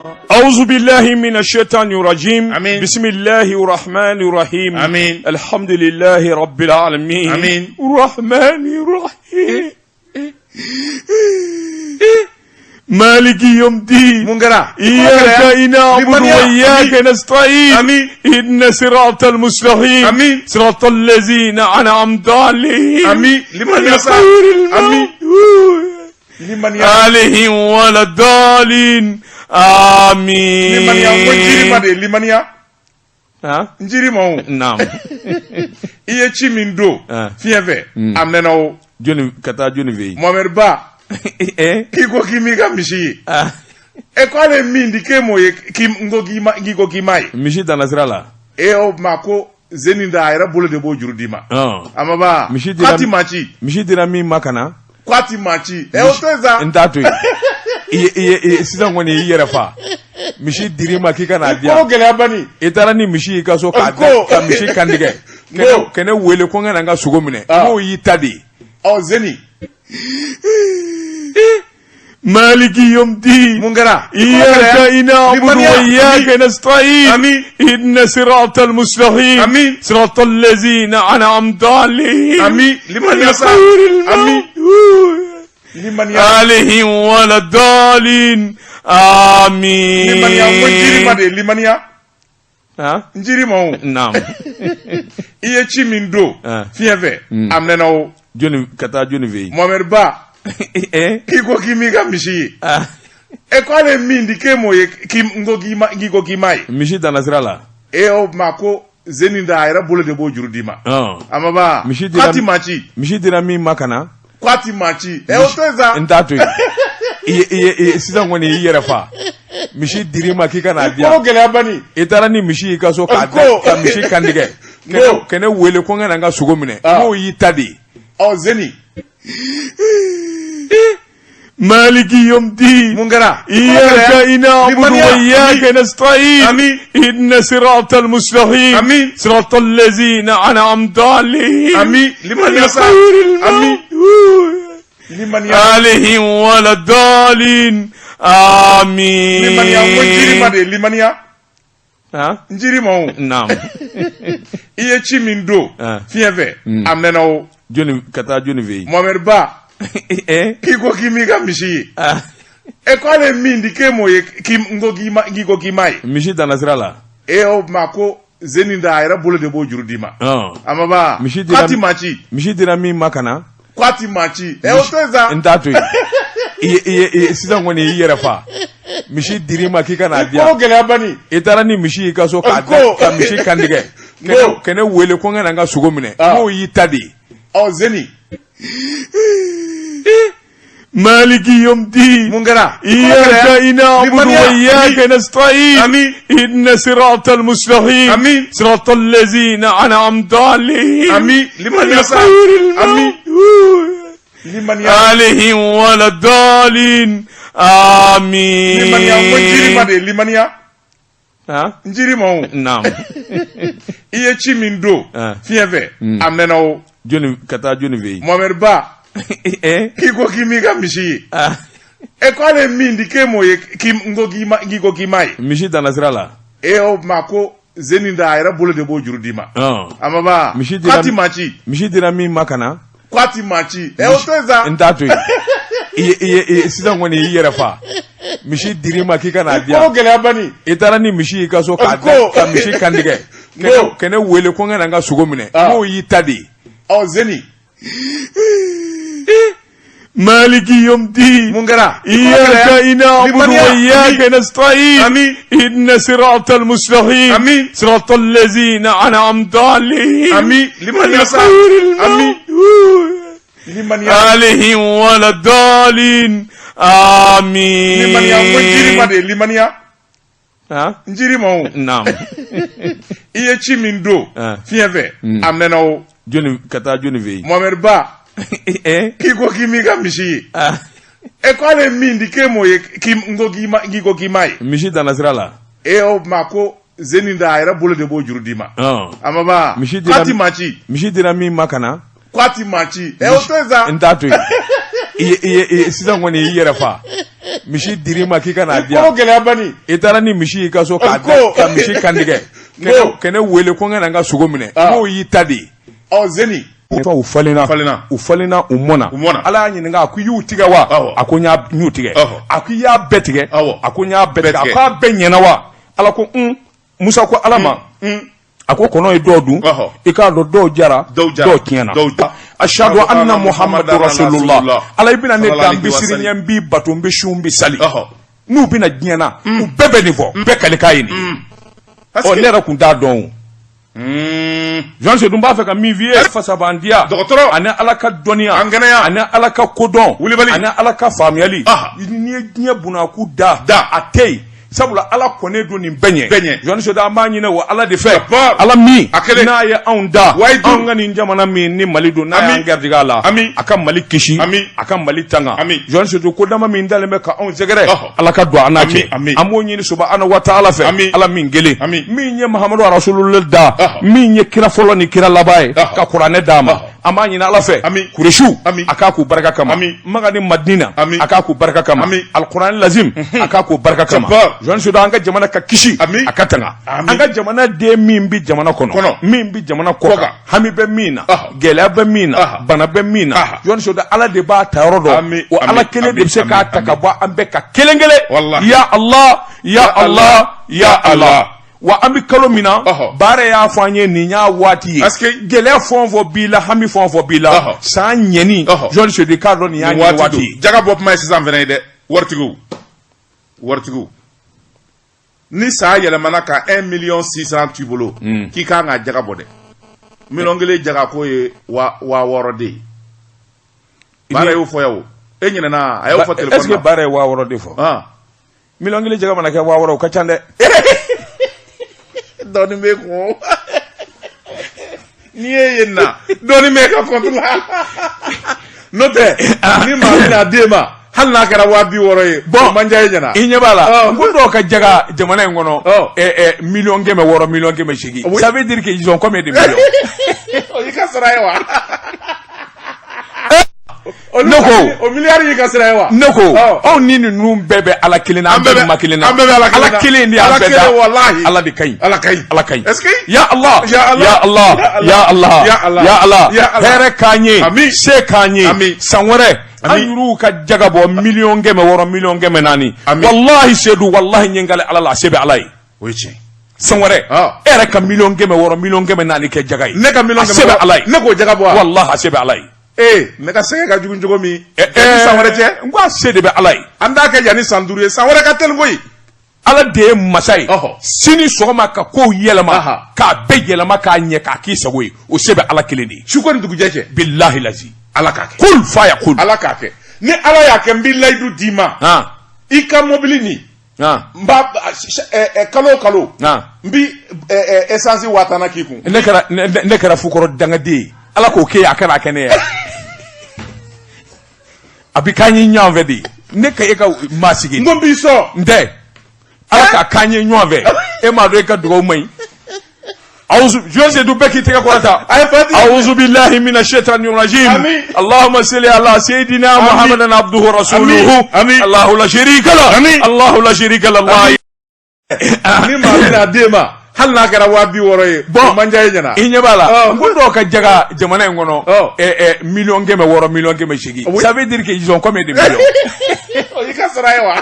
أعوذ بالله من الشيطان الرجيم. آمين. بسم الله الرحمن الرحيم. آمين. الحمد لله رب العالمين. آمين. الرحمن الرحيم مالك يوم الدين. Mungara. إياك نعبد وإياك نستعين. آمين. إن صراط المستقيم. آمين. صراط الذين أنعمت عليهم. آمين. لمن يسعى. غير آمين. المغضوب عليهم ولا الضالين. آمين. Limania. Hein? Njiri mo. Naam. Iye chimindo. Ah. Fieve. Amneno. Joni kata joni vei. Mohamed Ba. Eh? Kiko kimiga mishi. Ah. E kwale mindi kemo ye kim ngogi ma ngiko kimai. Mishi tanasrala. E o mako zeninda ayra bolo de bo jurudima. Amaba. Mishi dira. Kwati machi. Mishi dira mi makana. Kwati machi. E o toza. Ndatu. Iye sisan kɔni i yɛrɛ fa misi diri ma k'i ka n'a di yan. Ko gɛlɛya bani. I taara ni misi i ka so k'a ka misi kantigɛ ka ne wele ko n ka na n ka sogo minɛ n'o y'i ta de ye. Zeni. Maliki yomdi. Mungara. إياك نعبد وإياك نستعين. آمين. إن صراط المستقيم. آمين. صراط الذين أنعمت عليهم. آمين. لمن يسعى. غير آمين. المغضوب عليهم ولا الضالين. آمين. Limania. Hein? Njiri mo. Naam. Iye chimindo. Fieve. Amneno. Joni kata joni vei. Mohamed Ba. Eh? Kiko kimiga mishi. Ah. E kwale mindi kemo ye kim ngogi ma ngiko kimai. Mishi tanasrala. E o mako zeninda ayra bolo de bo jurudima. Amaba. Mishi dira. Kwati machi. Mishi dira mi makana. Kwati machi. E o toza. Ndatu. Iye sisan kɔni i yɛrɛ fa misi diri ma k'i ka n'a di yan. Ko gɛlɛya bani. I taara ni misi i ka so k'a ka misi kantigɛ ka ne wele ko n ka na n ka sogo minɛ n'o y'i ta de ye. Zeni. Maliki yomdi. Mungara. إياك نعبد وإياك نستعين. آمين. إن صراط المستقيم. آمين. صراط الذين أنعمت عليهم. آمين. لمن يسعى. غير آمين. المغضوب عليهم ولا الضالين. آمين. Limania. Hein? Njiri mo. Naam. Iye chimindo. Fieve. Amneno. Joni kata joni vei. Mohamed Ba. Eh? Kiko kimiga mishi. Ah. E kwale mindi kemo ye kim ngogi ma ngiko kimai. Mishi tanasrala. E o mako zeninda ayra bolo de bo jurudima. Amaba. Mishi dira. Kwati machi. Mishi dira mi makana. Kwati machi. E o toza. Ndatu. Iye sisan kɔni i yɛrɛ fa misi diri ma k'i ka n'a di yan. Ko gɛlɛya bani. I taara ni misi i ka so k'a ka misi kantigɛ ka ne wele ko n ka na n ka sogo minɛ n'o y'i ta de ye. Zeni. Maliki yomdi. Mungara. إياك نعبد وإياك نستعين. آمين. إن صراط المستقيم. آمين. صراط الذين أنعمت عليهم. آمين. لمن يسعى. غير آمين. المغضوب عليهم ولا الضالين. آمين. Limania. Hein? Njiri mo. Naam. Iye chimindo. Fieve. Amneno. Joni kata joni vei. Mohamed Ba. Eh? Kiko kimiga mishi. Ah. E kwale mindi kemo ye kim ngogi ma ngiko kimai. Mishi tanasrala. E o mako zeninda ayra bolo de bo jurudima. Amaba. Mishi dira. Kwati machi. Mishi dira mi makana. Kwati machi. E o toza. Ndatu. Iye sisan kɔni i yɛrɛ fa misi diri ma k'i ka n'a di yan. Ko gɛlɛya bani. I taara ni misi i ka so k'a ka misi kantigɛ ka ne wele ko n ka na n ka sogo minɛ n'o y'i ta de ye. Zeni. Maliki yomdi. Mungara. إياك نعبد وإياك نستعين. آمين. إن صراط المستقيم. آمين. صراط الذين أنعمت عليهم. آمين. لمن يسعى. غير آمين. المغضوب عليهم ولا الضالين. آمين. Limania. Hein? Njiri mo. Naam. Iye chimindo. Fieve. Amneno. Joni kata joni vei. Mohamed Ba. Eh? Kiko kimiga mishi. Ah. E kwale mindi kemo ye kim ngogi ma ngiko kimai. Mishi tanasrala. E o mako zeninda ayra bolo de bo jurudima. Amaba. Mishi dira. Kwati machi. Mishi dira mi makana. Kwati machi. E o toza. Ndatu. Iye sisan kɔni i yɛrɛ fa misi dir'i ma k'i ka n'a di yan. Ko gɛlɛya bani. I taara ni misi y'i ka so ka misi kantigɛ. Ka ne wele ko n ka na n ka sogo minɛ. N'o y'i ta de ye. Zeni. U falenna u mɔna Ala y'a ɲininka a ko i y'u tigɛ wa a ko n y'u tigɛ a ko i y'a bɛɛ tigɛ a ko n y'a bɛɛ tigɛ a ko a bɛɛ ɲɛna wa Ala ko Musa ko Ala ma a ko kɔnɔ ye dɔw dun i k'a dɔn dɔw jara dɔw tiɲɛna ashhadu anna Muhammadu rasulullah Ala i bɛna ne da n bɛ siri ɲɛ n b'i bato n bɛ su n bɛ sali n'u bɛna diɲɛ na u bɛɛ bɛ nin fɔ n bɛɛ kalikan ye nin ne yɛrɛ tun t'a dɔn o. Jean Sedou b'a fɛ ka min f'i ye fasabandiya ani Ala ka dɔnniya ani Ala ka kodɔn ani Ala ka faamuyali n'i ye diɲɛ bunakun da a tɛ yen sabula Ala kɔnnen don nin bɛɛ ɲɛ Jean Sedou an b'a ɲini o Ala de fɛ Ala min n'a ye anw da anw ka nin jamana min ni Mali don n'a y'an garijɛgɛ a la a ka Mali kisi a ka Mali tanga Jean Sedou ko dama min dalen bɛ ka anw sɛgɛrɛ Ala ka don an n'a cɛ an b'o ɲini subahana wa taala fɛ Ala min kelen min ye Muhamadu rasulullah da min ye kira fɔlɔ ni kira laban ye ka kuranɛ d'a ma an b'a ɲini Ala fɛ Kuresiw a k'a k'u barika kama Maka ni Madina a k'a k'u barika kama alikuranɛ lazim a k'a k'u barika kama Jean Sedou an ka jamana ka kisi a ka tanga an ka jamana den min bɛ jamana kɔnɔ min bɛ jamana kɔ kan hami bɛ min na gɛlɛya bɛ min na bana bɛ min na Jean Sedou Ala de b'a ta yɔrɔ dɔn wa Ala kelen de bɛ se k'a ta ka bɔ an bɛɛ ka kelen kelen ya Allah ya Allah ya Allah wa an bɛ kalo min na baara y'a fɔ an ye nin y'a waati ye gɛlɛya fɛn o fɛn b'i la hami fɛn o fɛn b'i la san ɲɛni Jean Sedou k'a dɔn nin y'a ɲɛ waati ye jaga bɔ kuma ye sisan fɛnɛ ye dɛ waritigiw ni sa yɛlɛmana ka 1,600,000 t'i bolo k'i kan ka jaga bɔ dɛ miliyɔn kelen jaga ko ye 6,000 de ye baara y'o fɔ ya o e ɲinɛna a y'o fɔ telefɔni na est-ce que baara ye 6,000 de fɔ miliyɔn kelen jaga mana kɛ 6,000 o ka ca dɛ dɔɔni bɛ kun n'i ye yen na dɔɔni bɛ ka compte la n'o tɛ ni maa min n'a den ma hali n'a kɛra 60,000 ye bon man diya e ɲɛna i ɲɛ b'a la ko dɔw ka jaga jamana in kɔnɔ miliyɔn 600 miliyɔn 800 ça veut dire qu'ils ont combien de millions i ka sara ye wa ne ko o miliyari y'i ka sira ye wa ne ko anw ni ninnu bɛɛ bɛ Ala kelen na an bɛɛ bɛ ma kelen na Ala kelen de y'an bɛɛ da Ala de ka ɲi Ala ka ɲi est-ce que ya Allah hɛrɛ k'an ye se k'an ye san wɛrɛ an y'u ka jaga bɔ miliyɔn 600 miliyɔn 400 wallahi Sedou wallahi ɲɛnkale Ala la a se bɛ Ala ye o ye tiɲɛ san wɛrɛ e yɛrɛ ka miliyɔn 600 miliyɔn 400 kɛ jaga ye ne ka miliyɔn 600 a se bɛ Ala ye ne k'o jaga bɔ wa wallahi a se bɛ Ala ye ne ka sɛgɛ ka jugu cogo min san wɛrɛ cɛ n ko a se de bɛ Ala ye an t'a kɛ yanni san 5 ye san wɛrɛ ka teli koyi Ala de ye masa ye sini sɔgɔma ka kow yɛlɛma k'a bɛɛ yɛlɛma k'a ɲɛ k'a k'i sago ye o se bɛ Ala kelen de ye su ko ni dugujɛ cɛ billahi lazi Ala k'a kɛ kul faya kul Ala k'a kɛ ni Ala y'a kɛ n b'i layidu d'i ma i ka mobili nin n b'a kalo o kalo n bi essence 1000 k'i kun ne kɛra fukɔrɔ dangaden ye Ala k'o kɛ a kana kɛ ne ye a bɛ k'an ye ɲɔgɔn fɛ de ne ka e ka maa sigi n ko n b'i sɔn n tɛ Ala ka k'an ye ɲɔgɔn fɛ e m'a dɔn e ka dugawu man ɲi Jean Sedou bɛɛ k'i tɛgɛ kɔrɔta a'udhu billahi minash shaitanir rajim Allahumma salli ala sayyidina Muhammadin abduhu rasuluhu Allahu la sharika la Allahu la sharika la ni maa min n'a den ma hali n'a kɛra 60,000 ye bon man diya e ɲɛna i ɲɛ b'a la ko dɔw ka jaga jamana in kɔnɔ miliyɔn 600 miliyɔn 800 ça veut dire qu'ils ont combien de millions i ka sara ye wa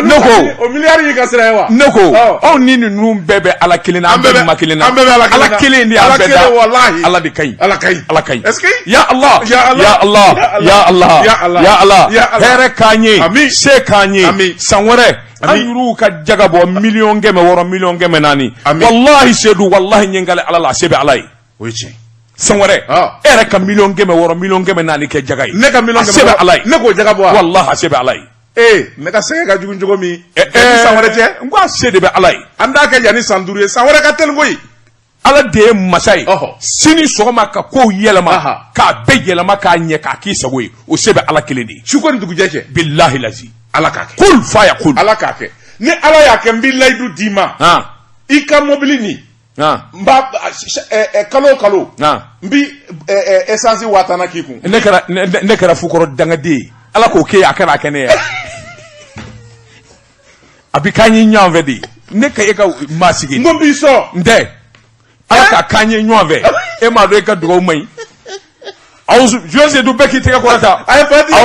ne ko o miliyari y'i ka sira ye wa ne ko anw ni ninnu bɛɛ bɛ Ala kelen na an bɛɛ bɛ ma kelen na Ala kelen de y'an bɛɛ da Ala de ka ɲi Ala ka ɲi est-ce que ya Allah hɛrɛ k'an ye se k'an ye san wɛrɛ an y'u ka jaga bɔ miliyɔn 600 miliyɔn 400 wallahi Sedou wallahi ɲɛnkale Ala la a se bɛ Ala ye o ye tiɲɛ san wɛrɛ e yɛrɛ ka miliyɔn 600 miliyɔn 400 kɛ jaga ye ne ka miliyɔn 600 a se bɛ Ala ye ne k'o jaga bɔ wa wallahi a se bɛ Ala ye ne ka sɛgɛ ka jugu cogo min san wɛrɛ cɛ n ko a se de bɛ Ala ye an t'a kɛ yanni san 5 ye san wɛrɛ ka teli koyi Ala de ye masa ye sini sɔgɔma ka kow yɛlɛma k'a bɛɛ yɛlɛma k'a ɲɛ k'a k'i sago ye o se bɛ Ala kelen de ye su ko ni dugujɛ cɛ billahi lazi Ala k'a kɛ kul faya kul Ala k'a kɛ ni Ala y'a kɛ n b'i layidu d'i ma i ka mobili nin n b'a kalo o kalo n bi essence 1000 k'i kun ne kɛra fukɔrɔ dangaden ye ala ko ke akara kene ya abi kanyi nyanve di ne ka eka masigi ngombi so nde ala ka kanyi nyanve e ma do eka do mai auzu jose du beki tega korata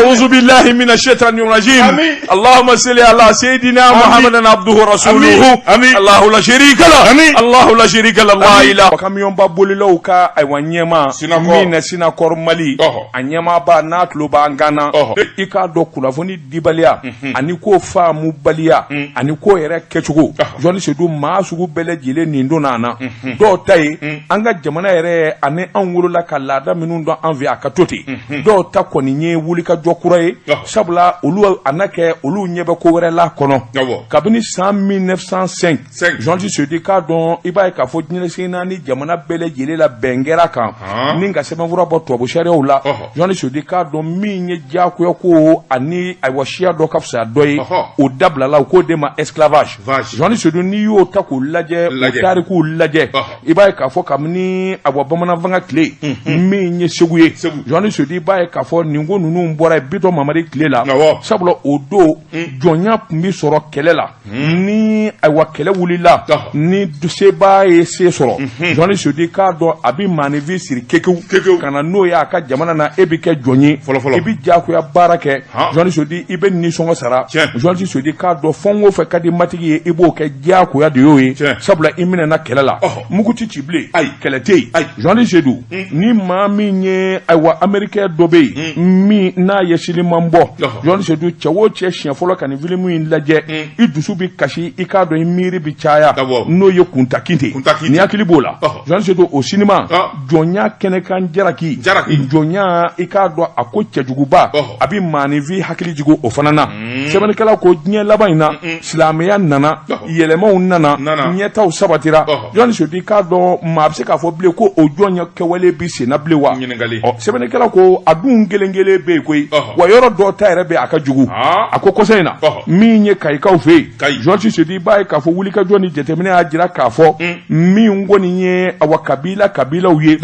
auzu billahi minash shaitani rajim allahumma salli ala sayidina muhammadan abduhu rasuluhu allah la sharika la allah la sharika la la ilaha kamiyon ba bolilo ka ay wanyema mina sinakor mali anyema ba natlo ba ngana ika do kulavoni dibalia ani ko famu balia ani ko yere kechugo joni sedu masugu bele jile nindo nana do tay anga jamana yere ani anwuro la kalada minun do envie akatoti do ta koni nye wuli ka jokura ye sabula olu anake olu nyebe ko were la kono kabini 1905 janti se dit ka don iba ka fo nyele sina ni jamana bele jile la bengera kan ninga sema vura bo to bo shere ola janti se dit ka don mi nye jako ko ani ay washia do kafsa doy o dabla la ko de ma esclavage janti se dit ni yo ta ko laje o tariku laje iba ka fo kamni abo bamana vanga clé mi nye seguye joni se dit ba ka fo ningo nunu mbora bito mamari clé la sabula odo jonya mi soro kelela ni aywa kele wulila ni duseba e se soro joni se dit ka do abi manevi sir kekew kana no ya ka jamana na ebike jonyi ebi jako ya barake joni se dit ibe ni songo sara joni se dit ka do fongo fe kadi matigi ibo ke jako ya de yoyi sabula imina na kelela mukuti cible kelete joni se du ni mami nye aywa america dobe mi na yesili mambo joni se du chawo che chien folo kan vilimu in laje idusu bi kashi ikado miri bi chaya no ye kuntakinte ni akili bola joni se du au cinéma jonya kene kan jaraki jonya ikado akoche juguba abi manivi hakili jigo ofanana sebani kala ko nye labaina islamiya nana yelema nana nyeta usabatira joni se du ikado mabse ka fo ble ko ojonya kewele bi se na blewa sebani kala ko adun gelengele be koy wa yoro do tayre be aka jugu akoko seyna mi nye kay kaw fe jonti se di bay ka fo wuli ka joni jetemine ajira ka fo mi ngoni nye awa kabila uye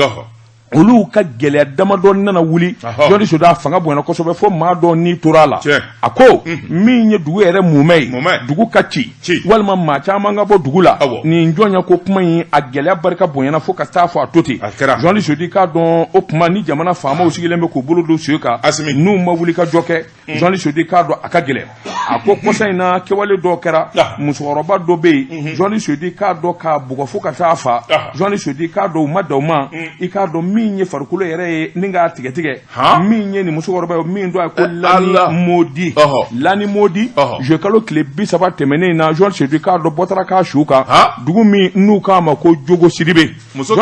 olu ka gele dama don nana wuli joni so da fanga bo na ko so be fo ma do ni turala ako mi nye dugu ere mumei dugu kachi walma ma cha manga bo dugula ni njonya ko kuma yi a gele barka bo na fo ka staff atoti joni so di ka don opma ni jamana fama o sigile me ko bolo do suka nu ma wuli ka joke joni so di ka do aka gele ako ko sayna ke wale do kera musoroba do be joni so di ka do ka bugo fo ka tafa joni so di ka do madoma ika do minye farkulo yere ninga tige minye ni musokoroba min do ko lani modi je kalo klebi saba temene na George Sedika do botara ka shuka dugu mi nuka ma ko jogo siribe muso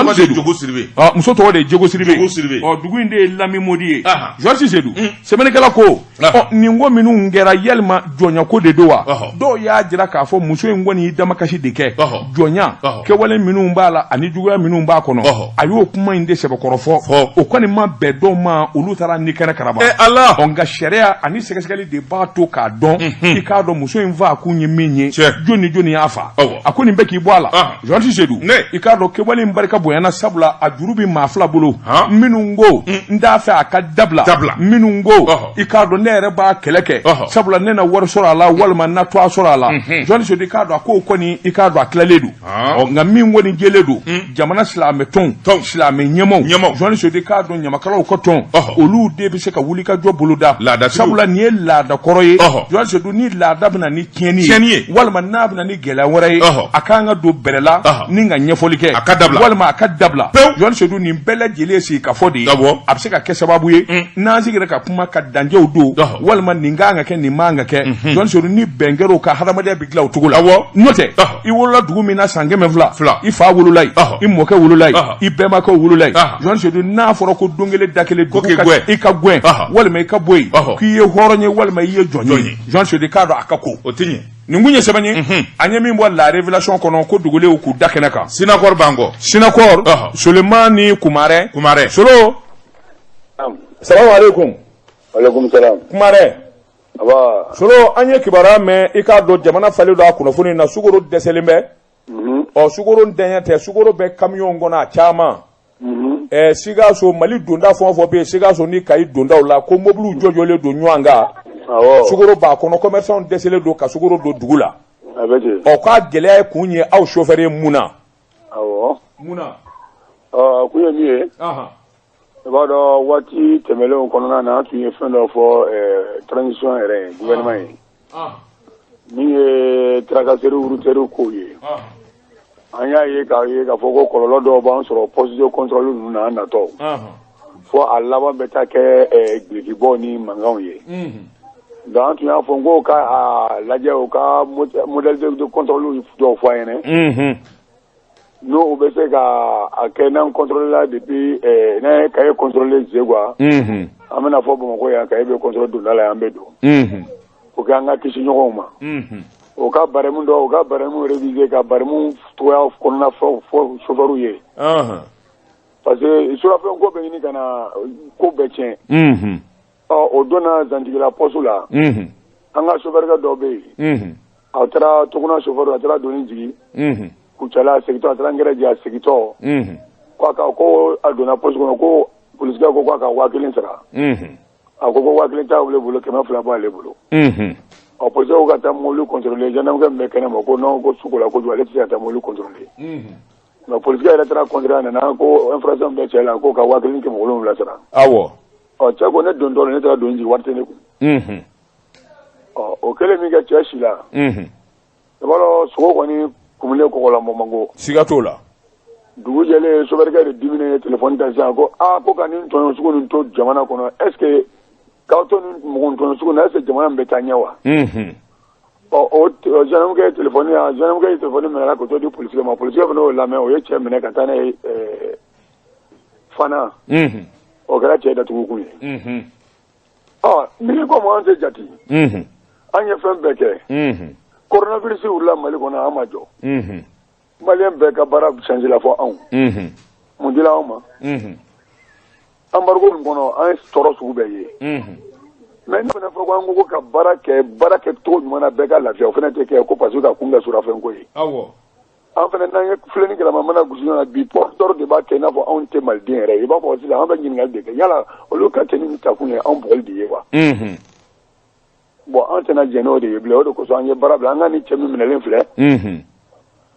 to de jogo siribe o dugu inde lami modi George Sedu semene kala ko ni ngo minu ngera yelma jonya ko de dowa do ya jira ka fo muso ngoni dama kashi deke jonya ke wale minu mbala ani dugu minu mba kono ayo kuma inde sebe korofo o koni ma bedo ma ulutara ni kene karaba Allah onga sharia ani sekesekali de bato ka don ikado muso inva kunyi minye joni afa akoni mbeki bwala jonti sedu ikado kebali mbarika boyana sabula ajurubi mafla bulu minungo ndafa akadabla minungo ikado nere ba keleke sabula nena war sorala walma natwa sorala jonti sedu ikado akoni ikado aklaledu onga mingo ni geledu jamana slameton slame nyemo joni se de ka don nyamakala ko ton olu de bi se ka wuli ka jobuluda sabula ni la da koroye joni se do ni la da bna ni kieni walma na bna ni gela wore akanga do berela ni nga nyefolike walma akadabla joni se do ni bela jele si ka fodi abse ka kesababu ye na zigire ka kuma ka danje odo walma ni nga ke ni manga ke joni se do ni bengero ka hadamade bigla otugula note I wola dugu mina sange me fla ifa wululai imoke wululai ibema ko wululai joni se do na foro ko dongele dakele dugu ka gwen walma ka boy ki ye horonye walma ye jonye joni se de kado akako otinye ningunye sebanye anyemi mbo la révélation kono ko dugule ku dakena ka sinakor bango Sulemani Kumare solo Assalamu alaikum alaikum salam Kumare aba solo anye kibara me ikado jamana fale do akuno funi na sugoro deselimbe o sugoro ndenya te sugoro be camion ngona chama Sikaso Mali donda fon fo be Sikaso ni kay donda la ko mobile jojole do nyanga sugoro ba kono commerçant desele do ka sugoro do dugula o ka gele kunye aw chauffeur muna muna kuye miye bado wati temele on kono na tu ye fin do fo transition ere gouvernement ni tracasserie routière ko ye anya ye ka foko kololo do ba on soro poste de contrôle na na to fo alaba beta ke gibo ni mangaw ye donc tu as fongo ka laje o ka modèle de contrôle do fo yene no obese ka akena contrôle là depuis na ka contrôler zegwa amena fo bo ko ya ka be contrôle do la ambe do o ka nga kishi nyoma o ka baremu do o ka baremu réviser ka baremu toya ko na fo chauffeur ye parce que sur la fin ko be ni kana ko be tien o dona zanti la poste là anga chauffeur ga do be atra to kuna chauffeur atra do ni jigi kuchala sekito atra ngere ja sekito kwa ka ko adona poste ko police ga ko kwa ka wakilin sara akoko wakilin ta wole bolo kema fula ba le bolo opposé au gata molu contrôler janam ga mekene mo ko non ko sukola ko jwale ti ata molu contrôler na police ga era contrôler na ko infraction be chela ko ka wakilin ke mo lo la sara awo o chago ne don don ne tra don ji warte ne ku o kele mi ga chashi la bolo so ko ni kumule ko la mo mango sigato la dugu jele soberga de dimine téléphone ta ko ko kanin to suko nin to jamana kono est-ce que ka to nin mo to suko na est-ce jamana be tanyawa o janam ke téléphone ya janam ke téléphone me la ko to di police ma police ba no la me o ye che me ka tane fana o gara che da tugu ku ni ko mo ante jati anya fem beke coronavirus urla mali kono amajo malien bɛɛ ka baara changer la fɔ anw mun dila anw ma embargo min kɔnɔ an ye tɔɔrɔ sugu bɛɛ ye mais ne fana fɔ ko an ko ka baara kɛ cogo ɲuman na bɛɛ ka lafiya o fana tɛ kɛ ko parce que ka kun bɛ surafɛn ko ye an fana n'an ye filɛni kɛlɛma mana gosi na bi porteur de b'a kɛ i n'a fɔ anw tɛ maliden yɛrɛ i b'a fɔ sisan an bɛ ɲininkali de kɛ yala olu ka cɛnni min ta kun ye anw bugɔli de ye wa bon an tɛna jɛn n'o de ye bilen o de kosɔn an ye baara bila an ka ni cɛ min minɛlen filɛ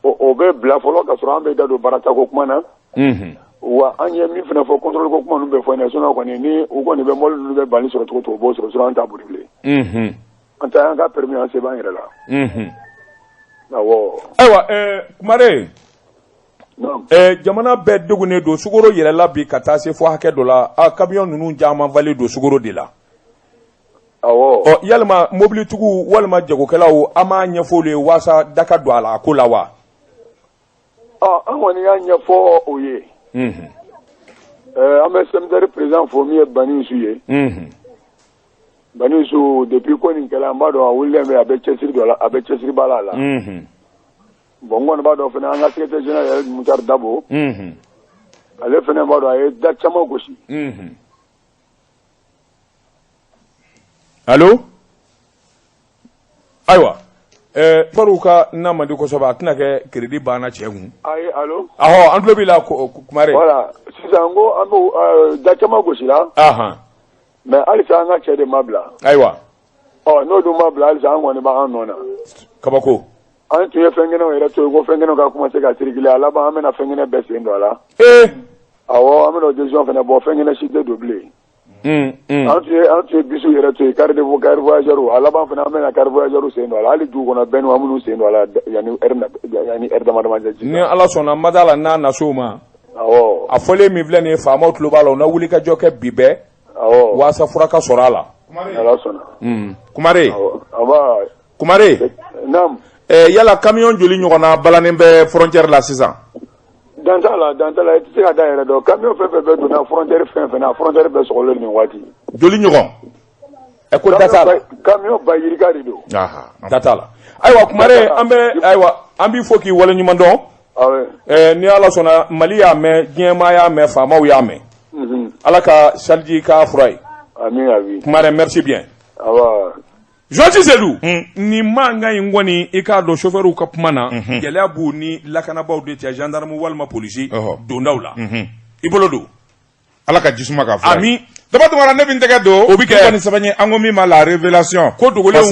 o bɛ bila fɔlɔ ka sɔrɔ an bɛ da don baarata ko kuma na wa an ye min fana fɔ contrôle ko kuma ninnu bɛ fɔ ne sinon kɔni ni u kɔni bɛ mɔbili ninnu bɛ bani sɔrɔ cogo o b'o sɔrɔ sinon an t'a boli bilen an ta an ka permis an se b'an yɛrɛ la awɔ ayiwa Kumare jamana bɛɛ degunnen don sukaro yɛlɛla bi ka taa se fo hakɛ dɔ la camion ninnu caman valen don sukaro de la awɔ yalima mobilitigiw walima jagokɛlaw an m'a ɲɛfɔ olu ye walasa da ka don a la ko la wa an kɔni y'a ɲɛfɔ o ye an bɛ seminaire président fo min ye Banisu ye Banisu depuis ko nin kɛla an b'a dɔn a wulilen bɛ a bɛ cɛsiri dɔ la a bɛ cɛsiri baara la bon n kɔni b'a dɔn fana an ka secrétaire général Mutar Dabo ale fana b'a dɔn a ye da caman gosi allo ayiwa faru ka na mandi kosɛbɛ a tɛna kɛ crédit banna cɛ kun ayi allo an tulo b'i la Kumare voilà sisan ko an bɛ da caman gosi la mais halisa an ka cɛ de ma bila ayiwa n'o dun ma bila halisa an kɔni b'an nɔ na kabako an tun ye fɛn kɛnɛw yɛrɛ to yen ko fɛn kɛnɛw ka commencer ka circuler a laban an bɛna fɛn kɛnɛ bɛɛ sen don a la awɔ an bɛna o décision fana bɔ fɛn kɛnɛ si tɛ don bilen an tun ye bisiw yɛrɛ to yen carte voyageurs a laban fana an bɛna carte voyageurs sen don a la hali dugu kɔnɔ bɛɛ an minnu sen don a la yanni heure dama dama cɛ ni ala sɔnna n ma d'a la n'a na s'o ma awɔ a fɔlen min filɛ nin ye faamaw tulo b'a la u na wuli ka jɔ kɛ bi bɛɛ walasa fura ka sɔrɔ a la ala sɔnna Kumare Kumare naam yala camion joli ɲɔgɔnna balannen bɛ frontière la sisan dan t'a la i tɛ se ka da yɛrɛ dɔn camion fɛn fɛn bɛ donna frontière fɛn fɛn na frontière bɛɛ sɔgɔlen nin waati joli ɲɔgɔn ko da t'a la camion ba yirika de don da t'a la ayiwa Kumare an b'i fo k'i waleɲuman dɔn ni ala sɔnna Mali y'a mɛn diɲɛmaa y'a mɛn faamaw y'a mɛn ala ka saliji k'a fura ye amin Kumare merci bien Joati Seydou ni manga in kɔni i k'a dɔn chauffeur ka kuma na gɛlɛya b'u ni lakanabaw de cɛ gendarme walima police dondaw la i bolo don ala ka jisuma ka fa ami dabatumara ne bin tɛgɛ don o bi kɛ ni sɛbɛn an ko min ma la révélation ko dogolenw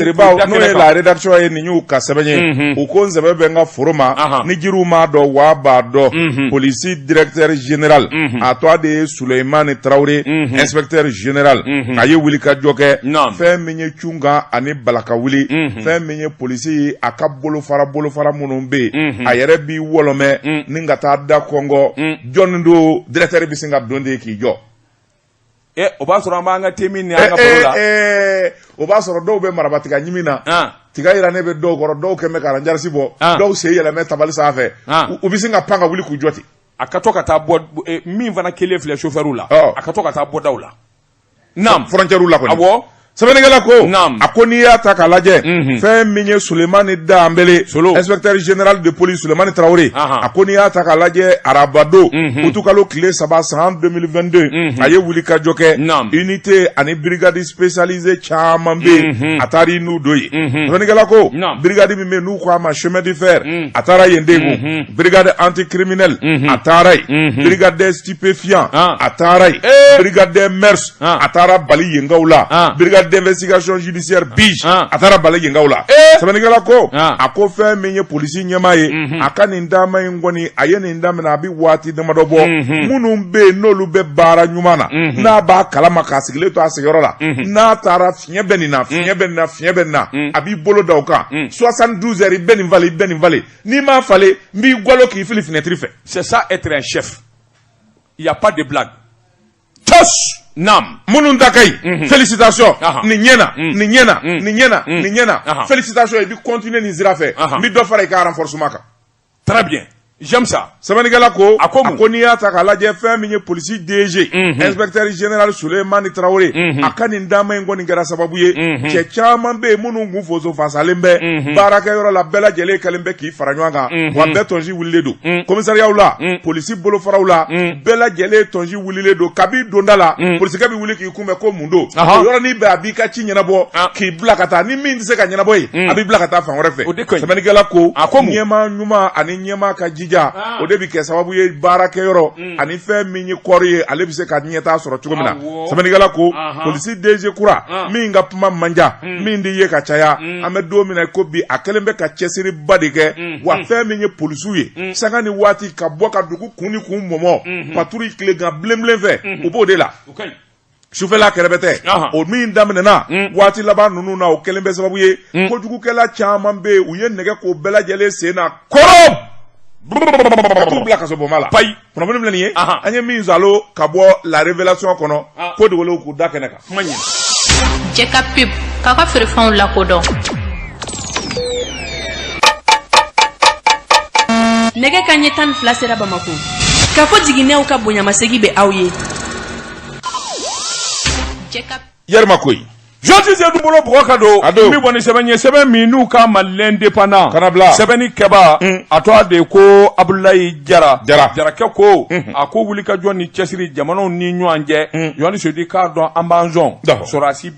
n'o ye la rédaction ye nin y'u ka sɛbɛn u ko n sɛbɛ bɛ n ka foro ma ni jiriw m'a dɔn wa b'a dɔn polisi directeur général a tɔ de ye Suleymani Traoré inspecteur général a ye wuli ka jɔ kɛ fɛn min ye cunga ani balaka wuli fɛn min ye polisi a ka bolofara minnu bɛ yen a yɛrɛ b'i wɔlɔmɛ ni ka taa da kɔngɔ jɔnni don directeur bɛ sin ka don de k'i jɔ. o b'a sɔrɔ an b'an ka temi ni an ka baro la o b'a sɔrɔ dɔw bɛ marabatiga ɲimi na tiga yira ne bɛ dɔw kɔrɔ dɔw kɛmɛ ka ranjarisi bɔ dɔw sen yɛlɛmɛ tabali sanfɛ u bɛ sin ka pan ka wuli k'u jɔ ten a ka to ka taa bɔ min fana kelen filɛ chauffeur la a ka to ka taa bɔdaw la naam frontière la kɔni awɔ sɛbɛnnikɛla ko a ko n'i y'a ta k'a lajɛ fɛn min ye Sulemani Danbele inspecteur général de police Sulemani Traoré a ko n'i y'a ta k'a lajɛ arabado utukalo tile 3 san 2022 a ye wuli ka jɔ kɛ unité ani brigade spécialisée caman bɛ yen a taara n'u do ye sɛbɛnnikɛla ko brigade min bɛ yen n'u ko a ma chemin de fer a taara yen de ko brigade anticriminel a taara yen brigade stupéfiant a taara yen brigade mers a taara bali yengaw la brigade d'investigation judiciaire BIJ a taara bala yengaw la sɛbɛnnikɛla ko a ko fɛn min ye polisi ɲɛmaa ye a ka nin dama in kɔni a ye nin daminɛ a bɛ waati damadɔ bɔ minnu bɛ yen n'olu bɛ baara ɲuman na n'a b'a kalama k'a sigilen to a sigiyɔrɔ la n'a taara fiɲɛ bɛ nin na fiɲɛ bɛ nin na fiɲɛ bɛ nin na a b'i bolo da o kan 72 heures i bɛ nin falen i bɛ nin falen n'i m'a falen n b'i gwalo k'i fili fenêtre fɛ. C'est ça être un chef. Il y a pas de blague. Tous nam minnu ta ka ɲi félicitations nin ɲɛna félicitations i bɛ continuer nin sira fɛ n bɛ dɔ fara i ka renforcement kan. Très bien. J'aime ça. Sɛbɛnnikɛla ko a ko n'i y'a ta k'a lajɛ fɛn min ye polisi DG inspecteur général Suleymani Traoré a ka nin dama in kɔni kɛra sababu ye cɛ caman bɛ yen minnu kun foso fasalen bɛ baarakɛyɔrɔ la bɛɛ lajɛlen kɛlen bɛ k'i fara ɲɔgɔn kan wa bɛɛ tɔnsi wulilen don commissariat la polisi bolofaraw la bɛɛ lajɛlen tɔnsi wulilen don kabi donda la polisikɛ bɛ wuli k'i kunbɛn ko mun don o yɔrɔnin bɛɛ a b'i ka ci ɲɛnabɔ k'i bila ka taa ni min tɛ se ka ɲɛnabɔ yen a b'i bila ka taa fan wɛrɛ fɛ sɛbɛnnikɛla ko ɲɛmaa ɲuman ani ɲɛmaa ka jija o de bi kɛ sababu ye baarakɛyɔrɔ ani fɛn min ye kɔri ye ale bɛ se ka ɲɛtaa sɔrɔ cogo min na sɛbɛnnikɛla ko polisi DG kura min ka kuma manja min de ye ka caya an bɛ don min na ko bi a kɛlen bɛ ka cɛsiriba de kɛ wa fɛn min ye polisiw ye sanga ni waati ka bɔ ka dugu kun ni kun mɔmɔ patrouille tilegan bilenbilen fɛ u b'o de la sufɛla kɛrɛfɛ tɛ o min daminɛna waati laban ninnu na o kɛlen bɛ sababu ye kojugukɛla caman bɛ yen u ye nɛgɛ k'o bɛɛ lajɛlen sen na kɔrɔ t'u bila kaso bɔnba la payi kunnafoni filɛ nin ye an ye min zalo ka bɔ la révélation kɔnɔ ko dogolenw k'u da kɛnɛ kan kuma ɲɛ jɛ ka pub k'a ka feerefɛnw lakodɔn nɛgɛ kanɲɛ 12 sera Bamako k'a fɔ jiginɛw ka bonyamasegi bɛ aw ye Yerima Koyi Joti Seydou Bolo Bɔgɔ don mi bɔ ni sɛbɛn ye sɛbɛn min n'u ka Malien dépendant sɛbɛnni kɛba a tɔgɔ de ko Abulayi Jarakɛ ko a ko wuli ka jɔ ni cɛsiri jamanaw ni ɲɔgɔn cɛ Yohani Sodi k'a dɔn an b'an zɔn sɔrɔdasi